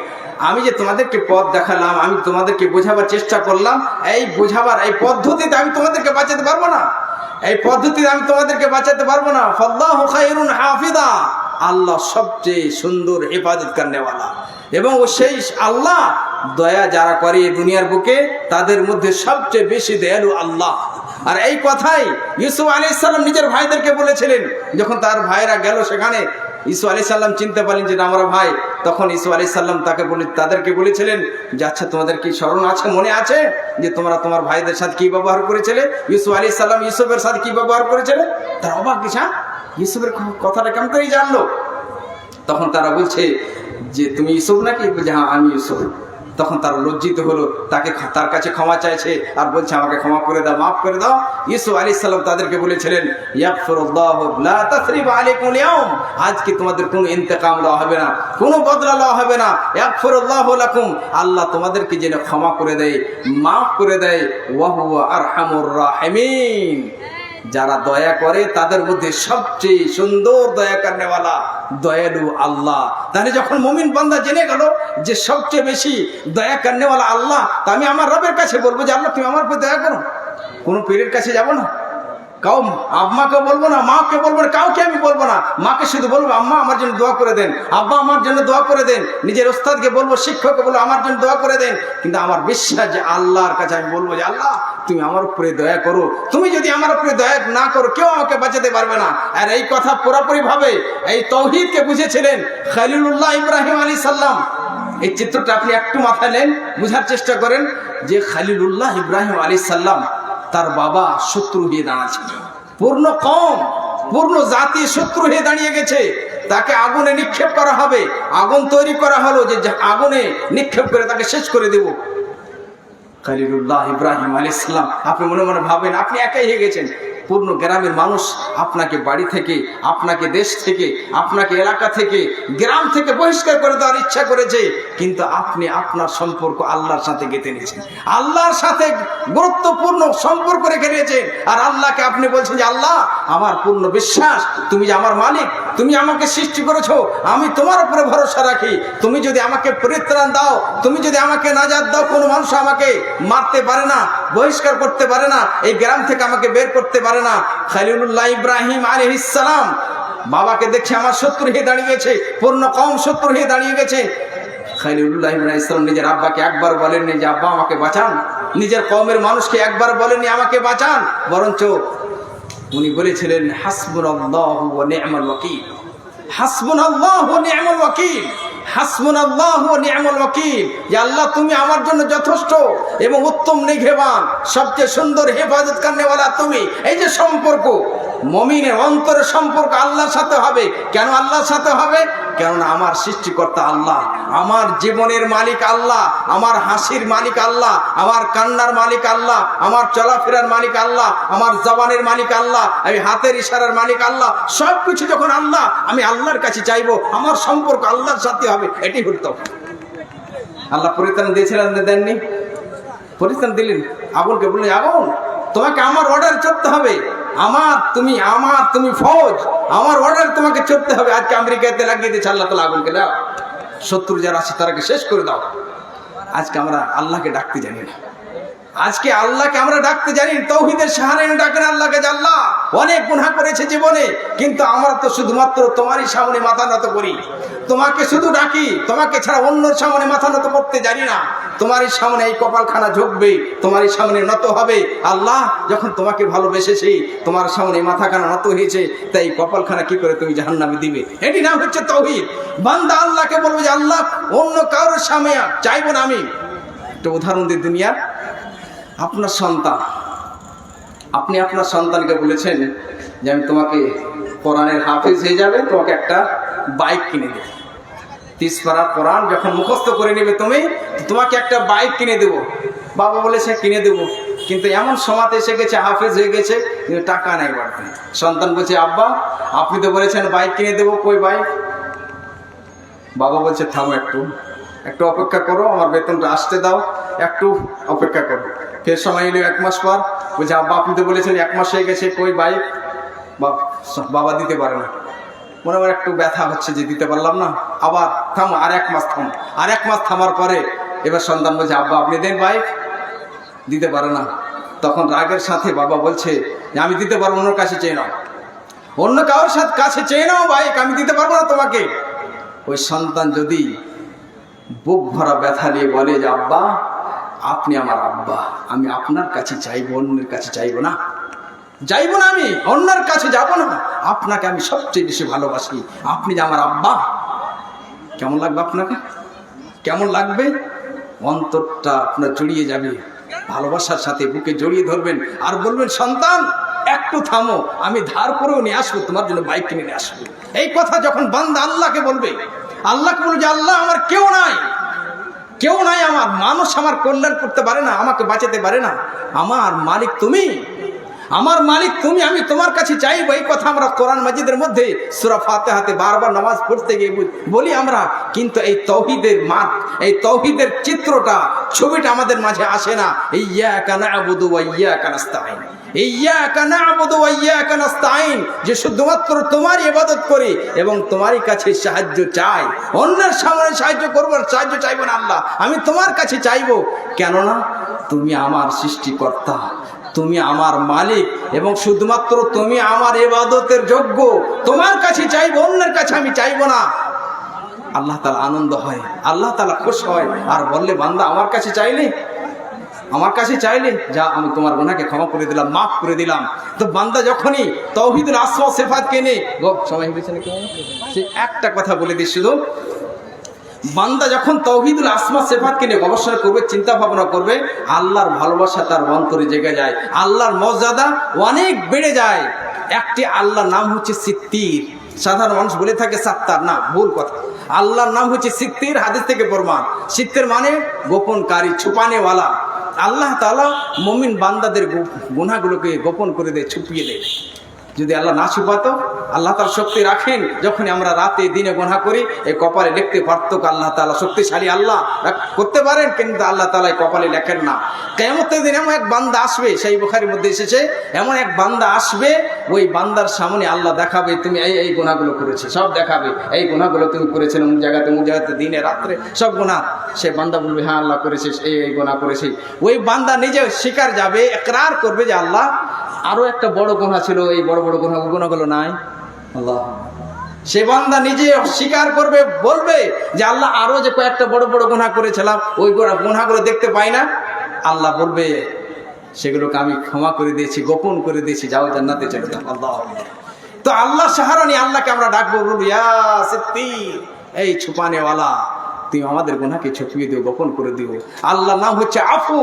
আমি যে তোমাদেরকে পথ দেখালাম, আমি তোমাদেরকে বোঝাবার চেষ্টা করলাম, এই বোঝাবার এই পদ্ধতিতে আমি তোমাদেরকে বাঁচাতে পারবো না, এই পদ্ধতিতে আমি তোমাদেরকে বাঁচাতে পারবো না। ফাল্লাহু খায়রুন হাফিদা, আল্লাহ সবচেয়ে সুন্দর হেফাজত করনেওয়ালা। এবং ও সেই আল্লাহ, দয়া যারা করে দুনিয়ার বুকে তাদের মধ্যে সবচেয়ে বেশি দয়ালু আল্লাহ। আর এই কথাই ইউসুফ আলাইহিস সালাম নিজের ভাইদেরকে বলেছিলেন। যখন তার ভাইরা গেল সেখানে, ইউসুফ আলাইহিস সালাম চিনতে পারলেন যে আমরা ভাই, তখন ইউসুফ আলাইহিস সালাম তাদেরকে বলেছিলেন যে আচ্ছা তোমাদের কি স্মরণ আছে, মনে আছে যে তোমরা তোমার ভাইদের সাথে কি ব্যবহার করেছিলে? ইউসুফ আলাইহিস সালাম ইউসুফের সাথে কি ব্যবহার করেছিলে? তারা অবাক গেছে, ইউসুফের কথাটা কেমন করেই জানলো? তখন তারা বলছে যে তুমি ইউসুফ নাকি? বলছে হ্যাঁ আমি ইউসুফ। তখন তারা লজ্জিত হলো, তার কাছে ক্ষমা চাইছে আর বলছে আমাকে ক্ষমা করে দাও, মাফ করে দাও। ইউসুফ আলাইহিস সালাম তাদেরকে বলেছিলেন, ইয়াগফিরুল্লাহু লা তাসরিবা আলাইকুম ইয়াউম, আজকে তোমাদের কোনো ইন্তেকাম দেওয়া হবে না, কোনো বদলা দেওয়া হবে না। ইয়াগফিরুল্লাহু লাকুম, আল্লাহ তোমাদেরকে যেন ক্ষমা করে দেয়, মাফ করে দেয়। ওয়া হুয়া আরহামুর রাহিমিন, যারা দয়া করে তাদের মধ্যে সবচেয়ে সুন্দর দয়া করনেওয়ালা দয়ালু আল্লাহ। তাহলে যখন মুমিন বান্দা জেনে গেল যে সবচেয়ে বেশি দয়া করনেওয়ালা আল্লাহ, তা আমি আমার রবের কাছে বলবো যে আল্লাহ তুমি আমার উপর দয়া করো। কোনো পীরের কাছে যাব না, কাউ আম্মাকে বলবো না, মাকে বলবো না, কাউকে আমি বলবো না। মাকে শুধু বলবো আম্মা আমার জন্য দোয়া করে দেন, আব্বা আমার জন্য দোয়া করে দেন। নিজের ওস্তাদকে বলবো, শিক্ষককে বলবো আমার জন্য দোয়া করে দেন। কিন্তু আমার বিশ্বাস যে আল্লাহর কাছে আমি বলবো যে আল্লাহ তুমি আমার উপরে দয়া করো। তুমি যদি আমার উপরে দয়া না করো, কেউ আমাকে বাঁচাতে পারবে না। আর এই কথা পুরোপুরি ভাবে এই তৌহিদকে বুঝেছিলেন খলিলুল্লাহ ইব্রাহিম আলাইহিস সালাম। এই চিত্রটা আপনি একটু মাথায় নেন, বুঝার চেষ্টা করেন যে খলিলুল্লাহ ইব্রাহিম আলাইহিস সালাম, তার বাবা শত্রু হয়ে দাঁড়াচ্ছে, পূর্ণ কওম, পূর্ণ জাতি শত্রু হয়ে দাঁড়িয়ে গেছে। তাকে আগুনে নিক্ষেপ করা হবে, আগুন তৈরি করা হলো যে আগুনে নিক্ষেপ করে তাকে শেষ করে দেব। খলিলুল্লাহ ইব্রাহিম আলাইহিস সালাম, আপনি মনে মনে ভাবেন আপনি একাই হয়ে গেছেন। পূর্ণ গ্রামের মানুষ আপনাকে বাড়ি থেকে, আপনাকে দেশ থেকে, আপনাকে এলাকা থেকে, গ্রাম থেকে বহিষ্কার করে দেওয়ার ইচ্ছা করেছে, কিন্তু আপনি আপনার সম্পর্ক আল্লাহর সাথে গেঁথে নিয়েছেন, আল্লাহর সাথে গুরুত্বপূর্ণ সম্পর্ক রেখে নিয়েছেন। আর আল্লাহকে আপনি বলছেন যে আল্লাহ আমার পূর্ণ বিশ্বাস, তুমি যে আমার মালিক, তুমি আমাকে সৃষ্টি করেছো, আমি তোমার উপরে ভরসা রাখি। তুমি যদি আমাকে পরিত্রাণ দাও, তুমি যদি আমাকে নাজাত দাও, কোনো মানুষ আমাকে মারতে পারে না, বহিষ্কার করতে পারে না, এই গ্রাম থেকে আমাকে বের করতে পারে না। খলিলুল্লাহ ইব্রাহিম আলাইহিস সালাম বাবাকে দেখে আমার শত্রু হয়ে দাঁড়িয়ে গেছে, পূর্ণ কওম শত্রু হয়ে দাঁড়িয়ে গেছে। খলিলুল্লাহ ইব্রাহিম ইসলাম নিজের আব্বাকে একবার বলেননি যে আব্বা আমাকে বাঁচান, নিজের কওমের মানুষকে একবার বলেননি আমাকে বাঁচান, বরঞ্চ উনি বলেছিলেন হাসবুনাল্লাহু ওয়া নি'মাল ওয়াকিল, হাসবুনাল্লাহু ওয়া নি'মাল ওয়াকিল, হাসবুনাল্লাহু ওয়া নি'মাল ওয়াকিল। যে আল্লাহ তুমি আমার জন্য যথেষ্ট এবং উত্তম নিঘেবান, সবচেয়ে সুন্দর হেফাজত করনেওয়ালা তুমি। এই যে সম্পর্ক, মুমিনের অন্তরের সম্পর্ক আল্লাহর সাথে হবে। কেন আল্লাহর সাথে হবে? কেননা আমার সৃষ্টিকর্তা আল্লাহ, আমার জীবনের মালিক আল্লাহ, আমার হাসির মালিক আল্লাহ, আমার কান্নার মালিক আল্লাহ, আমার চলাফেরার মালিক আল্লাহ, আমার জবানের মালিক আল্লাহ, আমি হাতের ইশারার মালিক আল্লাহ। সব কিছু যখন আল্লাহ, আমি আল্লাহর কাছে চাইবো, আমার সম্পর্ক আল্লাহর সাথে হবে। এটি হতো। আল্লাহ পরিত্রাণ দিয়েছিলেন, দেননি? পরিত্রাণ দিলেন। আগুনকে বললেন আগুন তোমাকে আমার অর্ডার চলতে হবে, আমার তুমি ফৌজ, আমার অর্ডার তোমাকে চলতে হবে। আজকে আমেরিকাতে লাগিয়ে দিয়েছে আল্লাহ তাআলা আগুনকে, দাও শত্রু যারা আছে তারাকে শেষ করে দাও। আজকে আমরা আল্লাহকে ডাকতে জানি না, আজকে আল্লাহকে আমরা ডাকতে জানি। তাওহীদের শাহাদাত ডাকেন আল্লাহকে, যে আল্লাহ অনেক গুনাহ করেছে জীবনে, কিন্তু আমরা তো শুধুমাত্র তোমারই সামনে মাথা নত করি, তোমাকে শুধু ডাকি, তোমাকে ছাড়া অন্যর সামনে মাথা নত করতে জানি না। তোমারই সামনে এই কপালখানা ঝুঁকবে, তোমারই সামনে নত হবে। আল্লাহ যখন তোমাকে ভালোবেসেছি, তোমার সামনে মাথাখানা নত হয়েছে, তাই কপালখানা কি করে তুমি জাহান্নামে দিবে? এটি নাম হচ্ছে তাওহীদ। বান্দা আল্লাহকে বলবে যে আল্লাহ অন্য কারোর সামনে চাইবো না। আমি একটা উদাহরণ দিই দুনিয়ার। আপনার সন্তান, আপনি আপনার সন্তানকে বলেছেন যে আমি তোমাকে কোরআনের হাফেজ হয়ে যাবে, তোমাকে একটা বাইক কিনে দেবো। 30 পারা কোরআন যখন মুখস্থ করে নেবে তুমি, তোমাকে একটা বাইক কিনে দেবো। বাবা বলেছে কিনে দেবো, কিন্তু এমন সময়তে এসে গেছে, হাফেজ হয়ে গেছে, কিন্তু টাকা নাই বাড়তে। সন্তান বলছে আব্বা আপনি তো বলেছেন বাইক কিনে দেবো, কই বাইক? বাবা বলছে থামো, একটু অপেক্ষা করো, আমার বেতনটা আসতে দাও, একটু অপেক্ষা করো। ফের সময় এলো 1 মাস পর, বলছে আব্বা আপনি তো বলেছেন 1 মাস হয়ে গেছে, কই বাইক? বাবা দিতে পারে না, মনে আমার একটু ব্যথা হচ্ছে যে দিতে পারলাম না। আবার থামো, আর 1 মাস থামো। আর 1 মাস থামার পরে এবার সন্তান বলছে আব্বা আপনি দেন বাইক, দিতে পারে না। তখন রাগের সাথে বাবা বলছে যে আমি দিতে পারবো, অন্য কাছে চেয়ে নাও, অন্য কারোর সাথে কাছে চেয়ে নাও বাইক, আমি দিতে পারবো না তোমাকে। ওই সন্তান যদি বুক ভরা ব্যথা নিয়ে বলে যে আব্বা আপনি আমার আব্বা, আমি আপনার কাছে চাইবো, অন্যের কাছে চাইবো না, যাইবো না, আমি অন্যের কাছে যাব না, আপনাকে আমি সবচেয়ে বেশি ভালোবাসি, আপনি যে আমার আব্বা। কেমন লাগবে আপনাকে? কেমন লাগবে? অন্তরটা আপনার জড়িয়ে যাবে, ভালোবাসার সাথে বুকে জড়িয়ে ধরবেন আর বলবেন সন্তান একটু থামো, আমি ধার করেও নিয়ে আসবো, তোমার জন্য বাইক কিনে নিয়ে আসবো। এই কথা যখন বান্দা আল্লাহকে বলবে, আল্লাহকে বলবে যে আল্লাহ আমার কেউ নাই, কেউ নাই, আমার মানুষ আমার কল্যাণ করতে পারে না, আমাকে বাঁচাতে পারে না, আমার মালিক তুমি, আমার মালিক তুমি, আমি তোমার কাছে চাইবো। এই কথা আমরা কোরআন মাজিদের মধ্যে সূরা ফাতিহাতে বারবার নামাজ পড়তে গিয়ে বলি আমরা, কিন্তু এই তাওহীদের মাঠ, এই তাওহীদের চিত্রটা, ছবিটা আমাদের মাঝে আসে না। ইয়্যাকা না'বুদু ওয়া ইয়্যাকা নাস্তাঈন, ইয়্যাকা না'বুদু ওয়া ইয়্যাকা নাস্তাঈন, যে শুধুমাত্র তোমারই ইবাদত করি এবং তোমারই কাছে সাহায্য চাই, অন্যের সামনে সাহায্য করব না, সাহায্য চাইবো না আল্লাহ, আমি তোমার কাছে চাইবো। কেননা তুমি আমার সৃষ্টিকর্তা, তুমি আমার মালিক এবং শুধুমাত্র তুমি আমার ইবাদতের যোগ্য, তোমার কাছে চাইবো, অন্যের কাছে আমি চাইবো না। আল্লাহ তাআলা আনন্দ হয়, আল্লাহ তাআলা খুশি হয় আর বললে বান্দা আমার কাছে চাইলে, আমার কাছে চাইলে যা আমি তোমার গুনাহকে ক্ষমা করে দিলাম, মাফ করে দিলাম। তো বান্দা যখনই তাওহীদুল আসমা ওয়া সিফাত কেনে, সময় হয়েছে নাকি সে একটা কথা বলে দিই শুধু, বান্দা যখন তাওহীদুল আসমা সিফাতকে নিয়ে গবেষণা করবে, চিন্তা ভাবনা করবে, আল্লাহর ভালোবাসা তার অন্তরে জেগে যায়, আল্লাহর মর্যাদা অনেক বেড়ে যায়। একটি আল্লাহর নাম হচ্ছে সিত্তির। সাধারণ মানুষ বলে থাকে সাত্তার, না, ভুল কথা। আল্লাহর নাম হচ্ছে সিত্তির, হাদিস থেকে প্রমাণ। সিত্তির মানে গোপনকারী, ছুপানেওয়ালা। আল্লাহ তাআলা মুমিন বান্দাদের গুনাহগুলোকে গোপন করে দেয়, ছুপিয়ে দেয়। যদি আল্লাহ না ছুপাতো, আল্লাহ তাআলা শক্তি রাখেন, যখন আমরা রাতে দিনে গুনাহ করি এই কপালে লিখতে পারতো, আল্লাহ তাআলা শক্তিশালী, আল্লাহ করতে পারেন, কিন্তু আল্লাহ তাআলা কপালে লেখেন না। কিয়ামতের দিন এমন এক বান্দা আসবে, সেই বুখারীর মধ্যে এসেছে, এমন এক বান্দা আসবে, ওই বান্দার সামনে আল্লাহ দেখাবে তুমি এই গুনাহগুলো করেছে, সব দেখাবে, এই গুনাহগুলো তুমি করেছেন অমুক জায়গাতে দিনে রাত্রে সব গুনাহ। সে বান্দা বলবে হ্যাঁ আল্লাহ করেছিস, এই গুনাহ করেছি। ওই বান্দা নিজে স্বীকার যাবে, ইকরার করবে যে আল্লাহ আরো একটা বড় গুনাহ ছিল, এই বড় বড় গুনাহগুলো নাই। আল্লাহ সে বান্দা নিজে স্বীকার করবে, বলবে যে আল্লাহ আরো যে কয়েকটা বড় বড় গুনাহ করেছিলাম, ওই গুনাহগুলো দেখতে পাই না। আল্লাহ বলবে সেগুলোকে আমি ক্ষমা করে দিয়েছি, গোপন করে দিয়েছি, যাও জান্নাতে চলে যাও। আল্লাহ। তো আল্লাহ সাহারানি, আল্লাহকে আমরা ডাকবো, বলবো ইয়া সিত্তির, এই ছুপানেওয়ালা, তুমি আমাদের গুনাহকে ছুপিয়ে দিও, গোপন করে দিও। আল্লাহ নাম হচ্ছে আফু,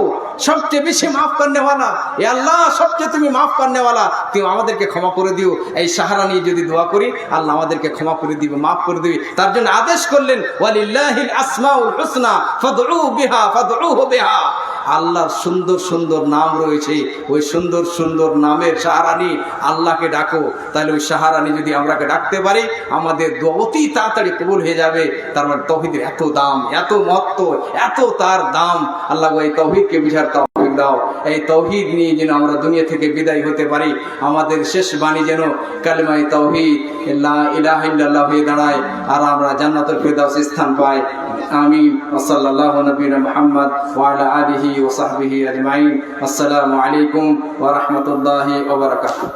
সবচেয়ে বেশি মাফ করনেওয়ালা। এ আল্লাহ, সবচেয়ে তুমি মাফ করনেওয়ালা, তুমি আমাদেরকে ক্ষমা করে দিও। এই সাহারা নিয়ে যদি দোয়া করি, আল্লাহ আমাদেরকে ক্ষমা করে দিবে, মাফ করে দিবে। তার জন্য আদেশ করলেন, ওয়ালিল্লাহিল আসমাউল হুসনা ফাদউ বিহা ফাদউহু বিহা। আল্লাহর সুন্দর সুন্দর নাম রয়েছে, ওই সুন্দর সুন্দর নামের সাহারানি আল্লাহকে ডাকো। তাহলে ওই সাহারানি যদি আমরাকে ডাকতে পারি, আমাদের দোয়া অতি তাড়াতাড়ি কবুল হয়ে যাবে। তার মানে তৌহিদের এত দাম, এত মহত্ব, এত তার দাম। আল্লাহ এই তৌহিদকে বুঝার তৌফিক দাও। এই তৌহিদ নিয়ে যেন আমরা দুনিয়া থেকে বিদায় হতে পারি। আমাদের শেষ বাণী যেন কালিমায়ে তাওহীদ লা ইলাহা ইল্লাল্লাহ হয়ে দাঁড়ায়, আর আমরা জান্নাতুল ফিরদাউস স্থান পাই। আমিন। সাল্লাল্লাহু নবিয়্যিনা মুহাম্মদ ওয়া আলা আলিহি ওয়া সাহবিহি আজমাইন। আসসালামু আলাইকুম ওয়া রাহমাতুল্লাহি ওয়া বারাকাতুহু।